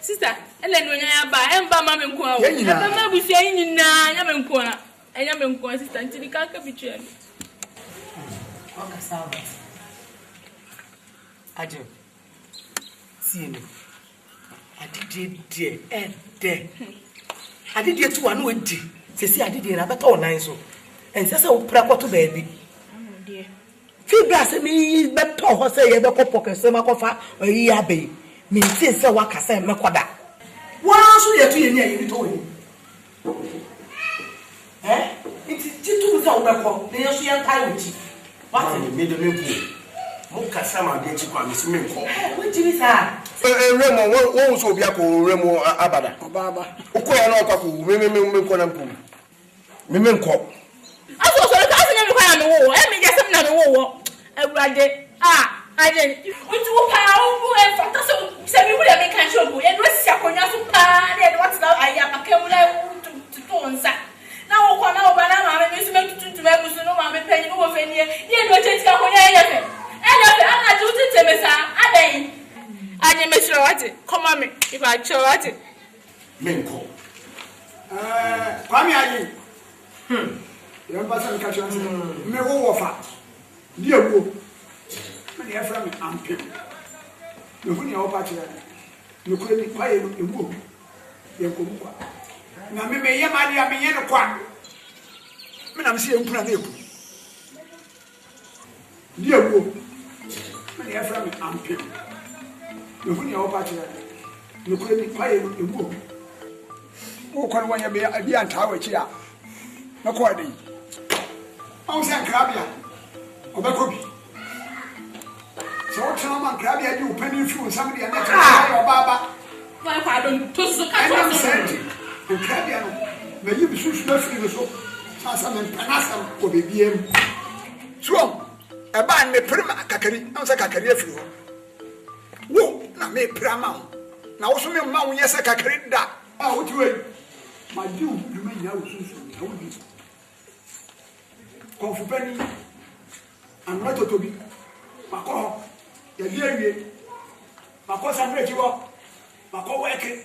sister ele no nya ya ba emba ma me nkwa wo emba ma busu enyina enya me nkwa sister ntini ka ka bitwe mi oka sawa aje sieni adide tu anu edi sesi adide na beta online so ensese wo pra kwato baabi fi bra se mi beta ho se ye be kopo se makofa oyi abe mi nti se waka se mekoda wa so ye tu ye ni ayi to we nti titu za wo beko ne yeso ye ntai wuti what me de me ku mo kasa ma de chi kwa mi se me nko wo jiri sa remo wo so obi akọ remo abada Baba. Ukoya na kwa ku me nko na mpu me nko aso so ka asenya me kwa na me wo e me gesem na me wo awurade aje unti wo pa wo e fata se mi wo de me kan show e no sia konya so pa de what na aya pakam na to nsa na wo kwa na wo ba na ma me so me tutu me busu no ma me panyi no wo fani e no cheti ka konya e yefe ana ju tete me sa adan aje me SerwaA come on me if I SerwaA menko Kwame ayi. Yan pasa mi kacho nse. Me wo wofa. Di ewo. Me dey fra me ampe. Me hu ni o pa che. Me kure ni kwa ye ewo. Ye ko mu kwa. Na me ye ma dia me ye no kwa. Me na me se empura na eku. Di ewo. Me dey fra me ampe. Me hu ni o pa che. Me kure ni kwa ye ewo. O kwani wanya be bia ntawe chi a na ko ade o se krabia o be ko bi so tena man krabia di upani fu sam dia na ka o baba wa kwa don to so ka to so krabia no me yi bi susu na firi so sa men panasa ko be biem so e ba me prima kakari na se kakari afiri ho wo na me prama na wo so me ma wo nyesa kakari da a wo ti we ma di o du me nya o susu na wo di konfu pani anwa totobi mako ya di awie mako samre ji wo mako weke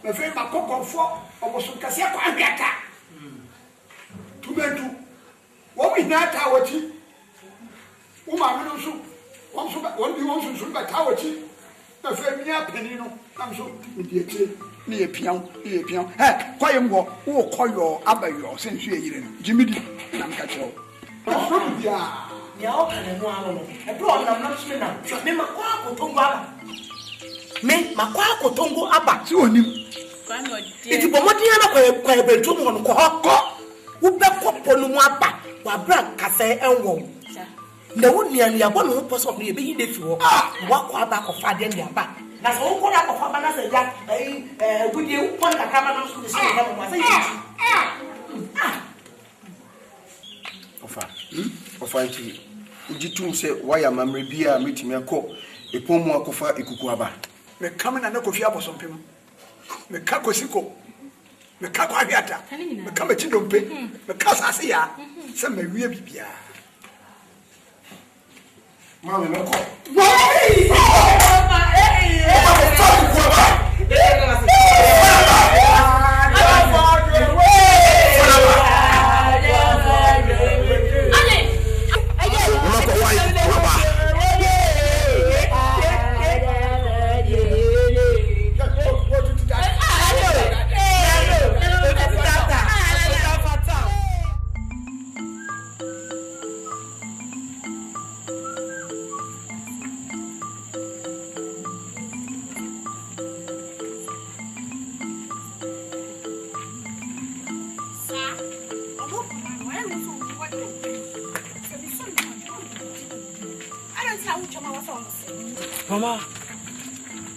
me fe mako konfo obosun kase kwa anbiata tumetu wo mi na ta wati wo ma me no so wo so ba ta wati na fe mi apani no na so mi di etie ni ye pian kwaye mwo wo koyo abayo sensu eyire no jimidi na nka chewo so bia ya o kana no ano no e bro na na so na me makwa akotongo aba me makwa akotongo aba si onim kwa no iti bomodi na kwa bentu mo no ko wo be kopo no mu aba wa bra kasa enwo na wo nian ya bo no poso no ye be yi de fi wo wa kwa aba ko fa de aba na so wo na ko fa ba na se ja gudie wo pon ka kama na so de se na mo sa yi ofa nti ujitum se waya mamre bia metimi akọ epomu akofa ikuku aba me kamena na kofi abosompem me ka kosiko me ka kwa biata me ka me chidompe me ka sase ya se me wie bibia mama me ko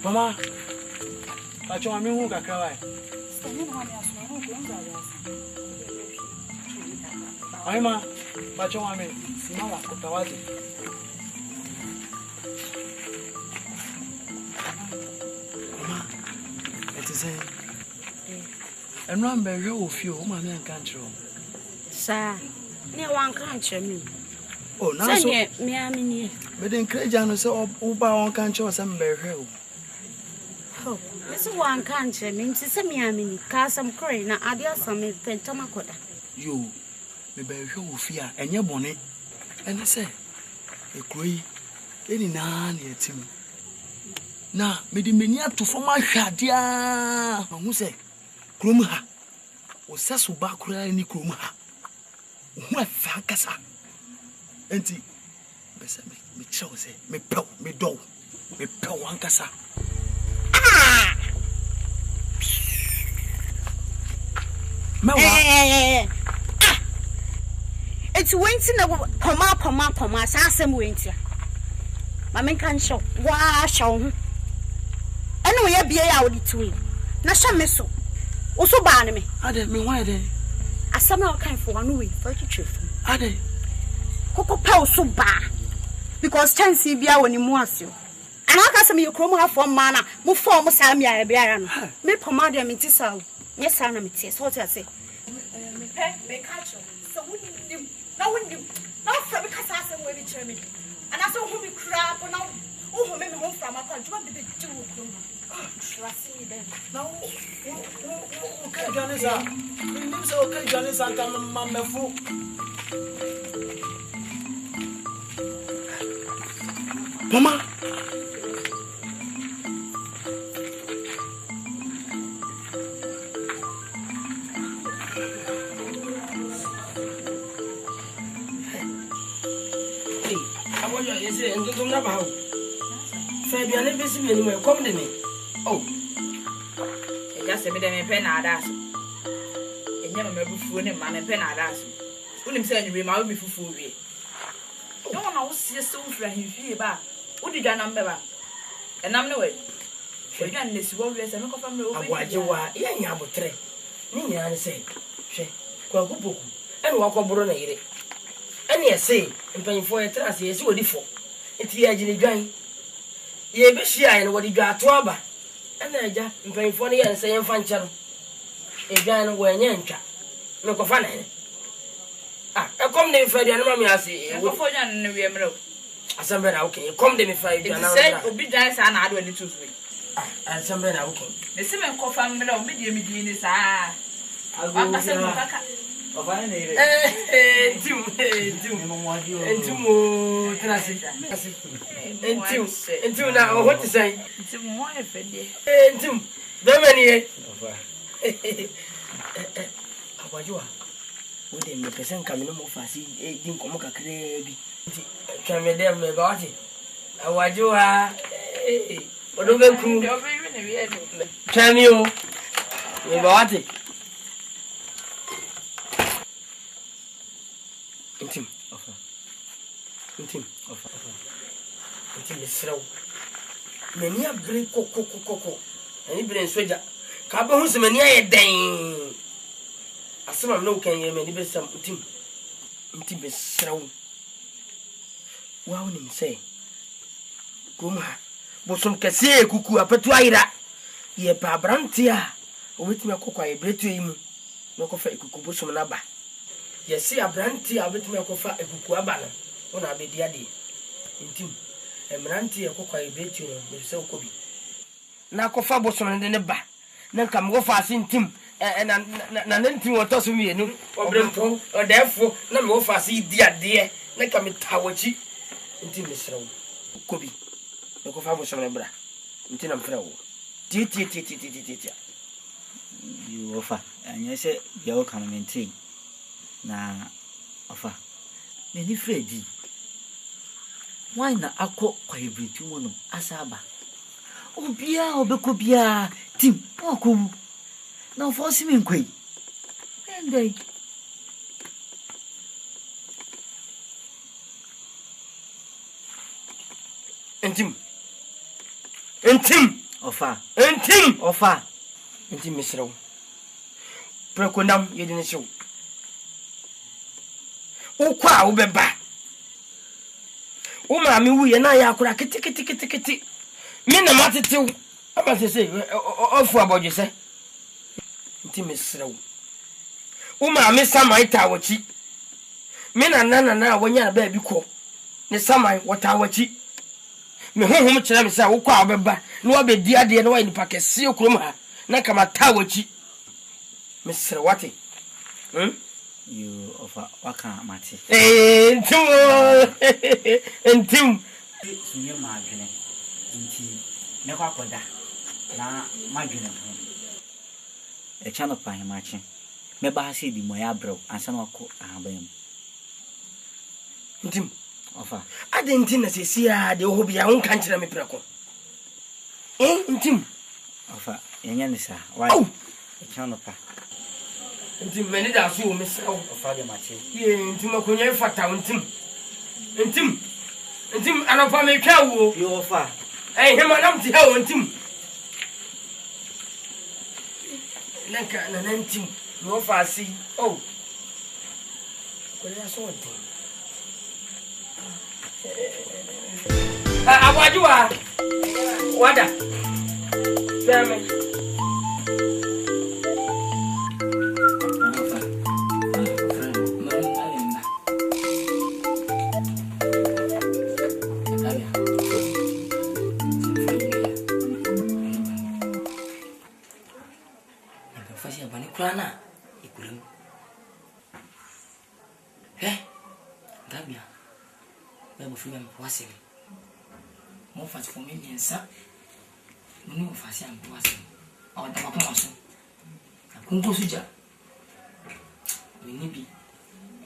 Mama. Pacho ami hu kakra wai. Ai ma, pacho ami simama kutawaje. Mama, it is enwan be hwe ofie o ma me anka nchiro. Sa, ne wan kan chemi. Oh, na so. Me amini. Me den kreja no se oba won kan nchiro se me hwe o. Oh, this one can't tell me. It's a miamini, Casam Crane, Adia Summit, Pentamacoda. You, the bear show fear, and your bonnet. And I say, a quay, any nan yet him. Now, made him near to form my shadia. Who say, Krumha, or Sasu Bakura any Krumha. What Fakasa? And see, me chose, me pro, me do, me pro Wankasa. It's winter poma sasem winter. Maame kan show wa show. Ene we bia ya odi tuwe. Na sha me so. Wo so ba ne me. Ade me why dey? Asamoah kan for one way for kitchefu. Ade. Koko pa wo so ba. Because chance bia woni mu asio. Ana aka se me yekrom ha for man na mo form mo sa me ya bia ya no. Me poma de me ti sa. Yes, sir, I'm it. So what I say? Me catch you. So we need now from because I said we determined. And I saw who we crap now. Who made me home from my country? What did they do? I see them. Now, okay, Janessa. You say okay, Janessa, come, Mamma Fu. Mama. And don't know how. Fabian, if you anywhere, come to me. Oh, just a bit of a pen at us. And never remember food and man and pen at us. Wouldn't say you remind me for food. No one else sees so for him feel back. What did I number? And I'm no way. For you and this warriors and look from the what you are, young Yabutre. Nina say, she, Kwaku, and walk over on it. And yes, say, and paying for a trust, yes, what if for. It's the agent again. Ye be shy and what he got to Abba. And I just paying for the and saying function. A gun when yanka. No coffin. Ah, I come there for the animal. I see, I go for you and we are somebody okay. Come there if I said, be dance and I do a little sweet. And somebody okay. The same coffin below medium is I'll go. Entum na what to say? Entum mo efede. Entum do many Abajua. Wo dem me person kam no mo fasi din komo kakre bi. Twa me dem me ba wati. Abajua odo be ku. Twa mi o. Me ba wati. Intim, offer. Intim, offer. Intim is slow. Many a break coco. And you bring sweater. Cabo who's many a dang. As some no can you many best some intim. Intim is slow. Wow, him say. Guma. But some can say Ikuku a petuaira. Ye pa brantia. With me a cocoa, I break to him. No coffee Ikuku bosom naba. Yes, see a brandy, I bet me a coffee a cucuabana. When I be daddy. Intim. A brandy a cocoa, I bet you, so coby. Now coffee bosom and then a bat. Then come go fast in Tim, and nothing will toss me, no, or Brempo, or therefore, no more fast, dear, like I'm a towerchi. Intim is slow. Coby. No coffee bosom and bra. Intim and flow. Tia. You offer, and you say, you're coming in. Na ofa me ni fredi why na akọ kwa ebretu mo no asaba obia obeko bia tim okwu na ofo si me nkwai endai entim Entim. Ofa. Entim. Ofa. Entim mesrew. Prekonam yedine show. Ukwa ubeba. Uma mi wuye na ya akura kiti. Me na matetew. Aba se ofu aboje se. Entim mesrew. Uma mi samai tawachi. Me na na wonya ba bi ko. Ne samai watawachi. Me honhom kire me say wo kwa obeba na obedi ade na wa nipa kese okurom ha na kama tawachi. Me sere wate. You offer waka mate. Entim. Sunye madwene. Nti me kwa koda na madwene ho. E chano pa hemache. Me ba se di moya brew ansa na wako ahaban. Entim. Ofa. Adentin na sesia de ho bia won kan kire me preko. Entim. Ofa, yenya ni sa. Why? E chano pa. Entim meni da so me se ofa de mache. Entim akonya fata entim. Entim anopa me twa wo. Yo ofa. Hema nam ti ha entim. Nanka na entim. No fa si. Oh. Ko ya so de. Abwajua. Wada. Same. Kurana ikulim Gabia Bebo fime mpoasem mo fati fo me miensa muni mo fasi am mpoasem awa da mako maso akunko suja mini bi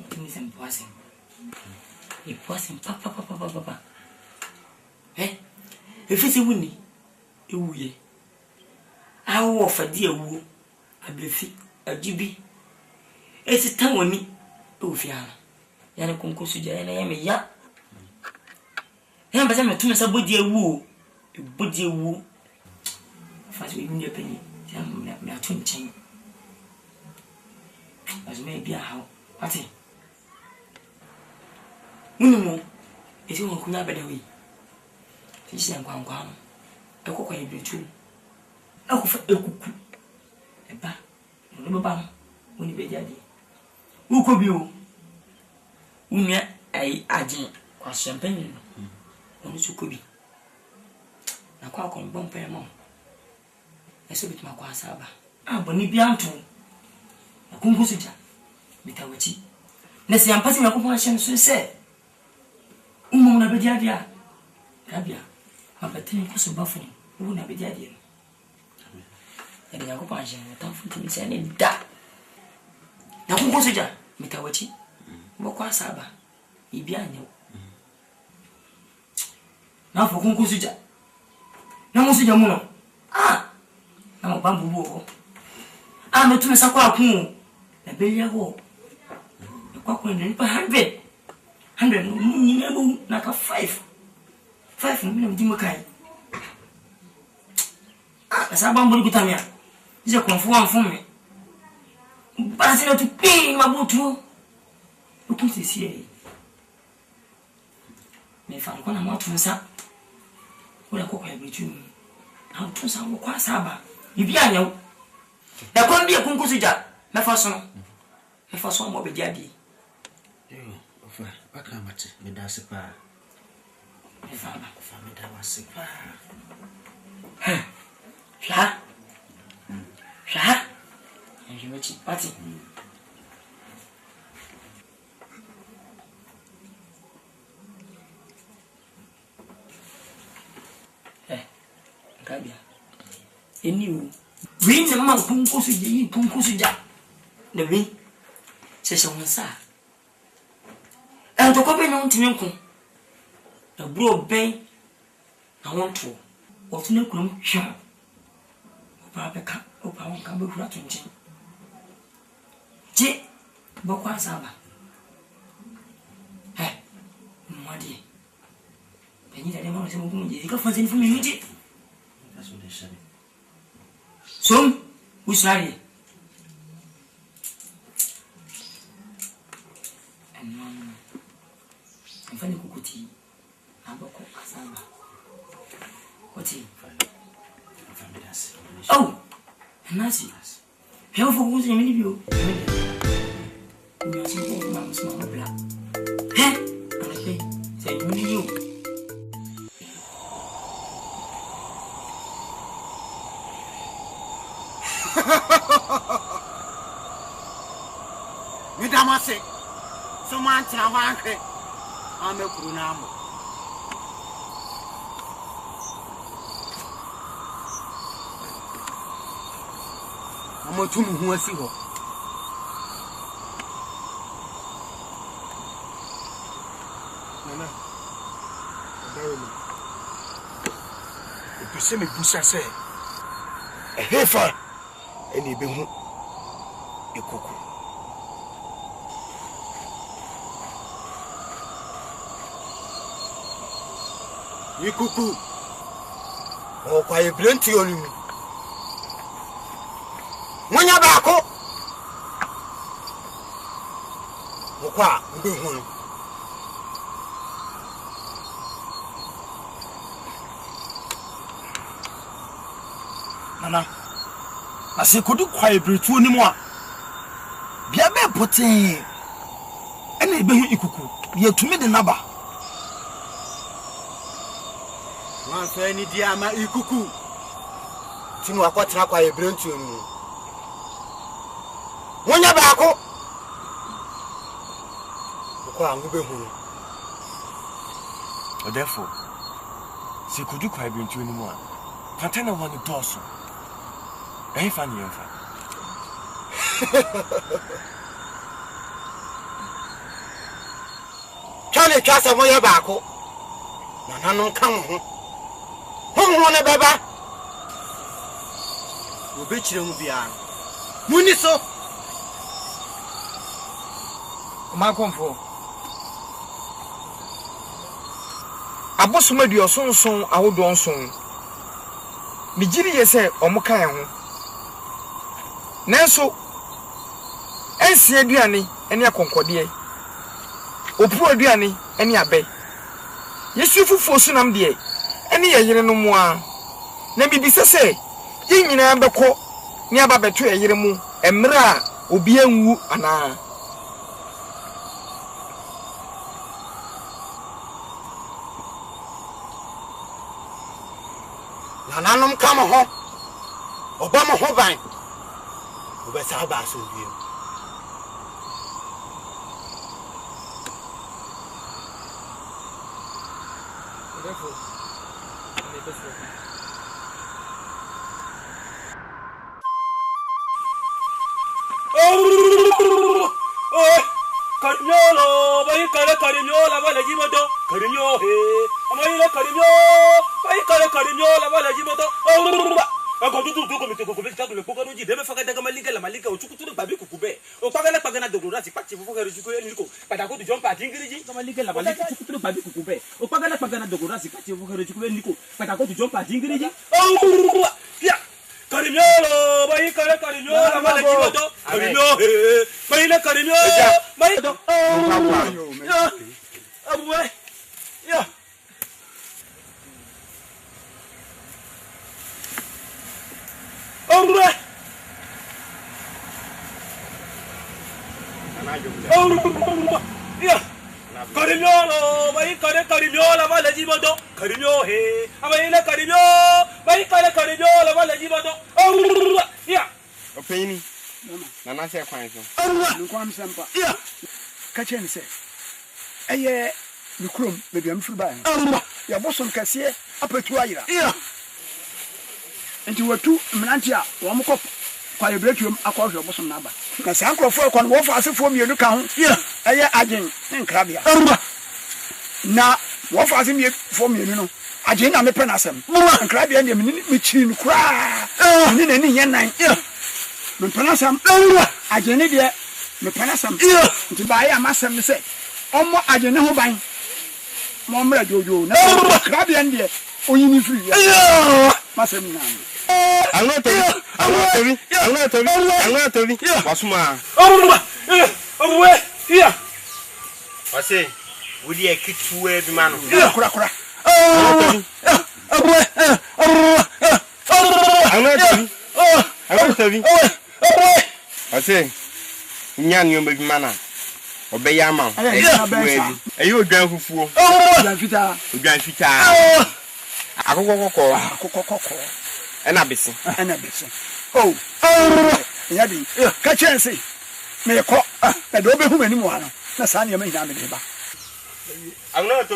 kimi sem mpoasem mpoasem papa efisi wuni ewuye awo fadi ewu ablefi ajibi esi tanwani ofiana yana kunko suja yana yeme ya yana bazama tumesa bodi ewu fasi we ndia penyi yana me atun chen azuma bia hawo ati munimo esi won kunya bedawi tisi nkwankwa no ekokwa ebetu akufa ekuku eba no baba woni be jadi uko bio unya ai aje kwa champagne no suko bi na kwa kon bompa mo eso bituma kwa saba aboni bia nto akungu suja bitawachi na se ampasi na kwa shem so se umu na be jadi a kabia mapatini ko so bafuni umu na be jadi Ede yangu panje tafu tumisane da. Na kunko soja mitawachi. Mbokwa saba. Ibi anyo. Na fo kunko soja. Na mo soja muno. Na mo bambu bo. Metumesa kwa kun. Na belia ho. Kwa kun ni pa 100. 100 ni nebu na ka 5. 5 ni mdimu kai. Asa bambu kutamia. Ize konfuwa mfume. Basi na tupi mabutu. Ukisi siye. Mefano kwa na mwatu nsa. Ula kwa ebitu. Na utunsa kwa saba. Bibi anya. Da kwa mbia kunkusuja. Mefaso mo be jadi. Ofa, baka mate medase pa. Mefama ofa medawase pa. Sha. Njimechi pati. Ngabia. Eniu. Wini mama kunkusu ja. Ne wi. Sese wonsa. En to ko be no ntimi nko. Na bro ben. Na wonto. Otune kurum hwa. Opa beka. Opa won kan be hura tunji. Je. Bokwa saba. Mwadi. Benyi dade mama se mungu je. Ka fanze ni fumi nje. So, who's ready? I'm funny cookie. I'm going to Asamoah. What's it? Oh, Nancy. How for who's in you? You are simple, Mamma SerwaA. Eh? Okay, say, who you? Midamase, someone Travanke, I'm a Brunamo. I'm a tomb who was single. Nana, if you see me, Busa say, a heifer, and you be Ikuku. Ikuku, oh, quite plenty on you. When you're back, oh, what? Nana, I say, could you quiet breathe anymore? Be a bad potting. And they bring Ikuku, you're to me the number. Once any diama Ikuku, Timo, what's not quiet breathe to you. When you're back, oh, therefore, see, could you quiet breathe anymore? Katana one the torso. Very funny, Charlie Casa Moyabaco. Nano come home. Home on a baba. We'll bet you beyond. Muniso. My comfort. I was made your son, I would do son. Mijiri yese omuka ya ho nanso ensi aduane ene akonkode opu aduane ene abe yesu fufu sunam de ene yeyire no mu a na bibise se yinyina beko ni aba beto yeyire mu emre a obi anwu ana Nananum come home. Obama Hobine. Obesaba so you. Carignolo, vai care carignola, vale gimoto, carigno he. Amai carigno, vai care carignola, vale gimoto. Ako tu come le pokano ji debe faka daga malika o chukutu babi kukube. O pagana dogura si pati foko rejuko eliko. Pada ko du jompa dingiriji malika chukutu babi kukube. O pagana dogura si pati foko rejuko eliko. Pada ko du jompa dingiriji. Ya. Carignolo, vai care carignola, vale gimoto. Carigno he. Vai le carigno. Vai do. Abuwe. Ya. Ombre. Ya. Carignolo, vai care carignola, vale gimoto. Carigno he. Amai carigno, vai care carignola, vale gimoto. Ya. Opini. Nana say kwan so. Nkwam sempa. Ya. Ka chen se. Eye mikrom be biam furu ba. Ya bosom kase apetu ayira. Ya. Enti watu mnanti a wo mkop kwa ebretuom akọhwe bosom na aba. Na sa nkrofo ekọ no wo fa asefo mienu ka ho. Ya. Eye agen nkrabia. Na wo fa ase miefo mienu no. Agen na mepe na asem. Nkrabia ndem mi chiri no kra. Ni na ni nyan. Ya. Mepana sam agene de mepana sam nti ba ya masam ne se omo agene ho ban mo mra jojo na krabia ndie oyini free ya Masem na. I'm not Toby. Wasuma. Here. I say, would you kick to every man? Kura. I'm not Toby. I say, Nyan, you big man. Obey your mouth. Are you a grand fool? Grandfita. I go. And I be seen. Oh, Yadi, catch and see. May a cock. I don't know who anymore. That's how you may have it. I'm not.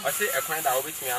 I say a kind of with me.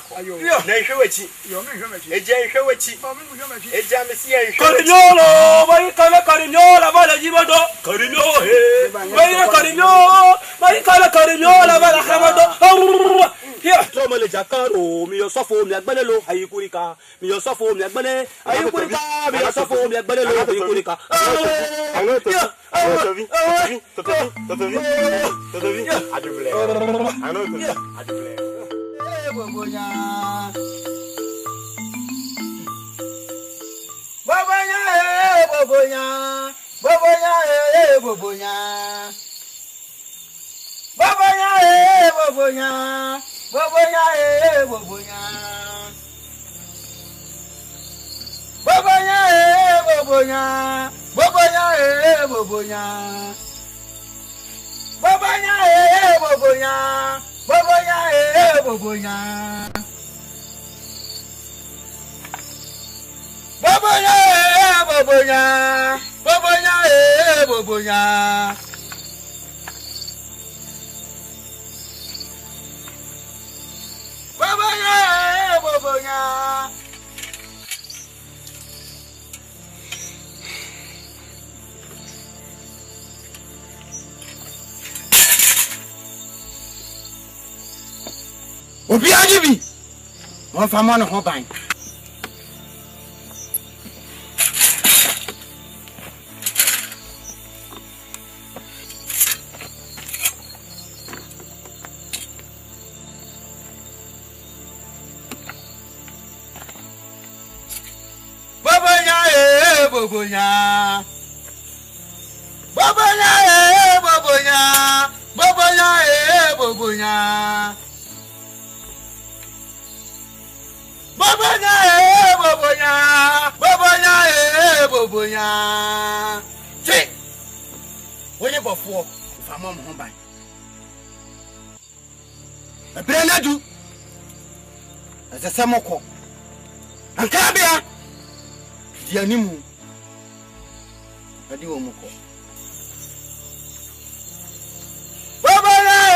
Bobonya. Obi ajibi. Won fa mo no ho ban. Brenadu. As a Samoko. And Cabia. The animal. I do Moko. Bobonya.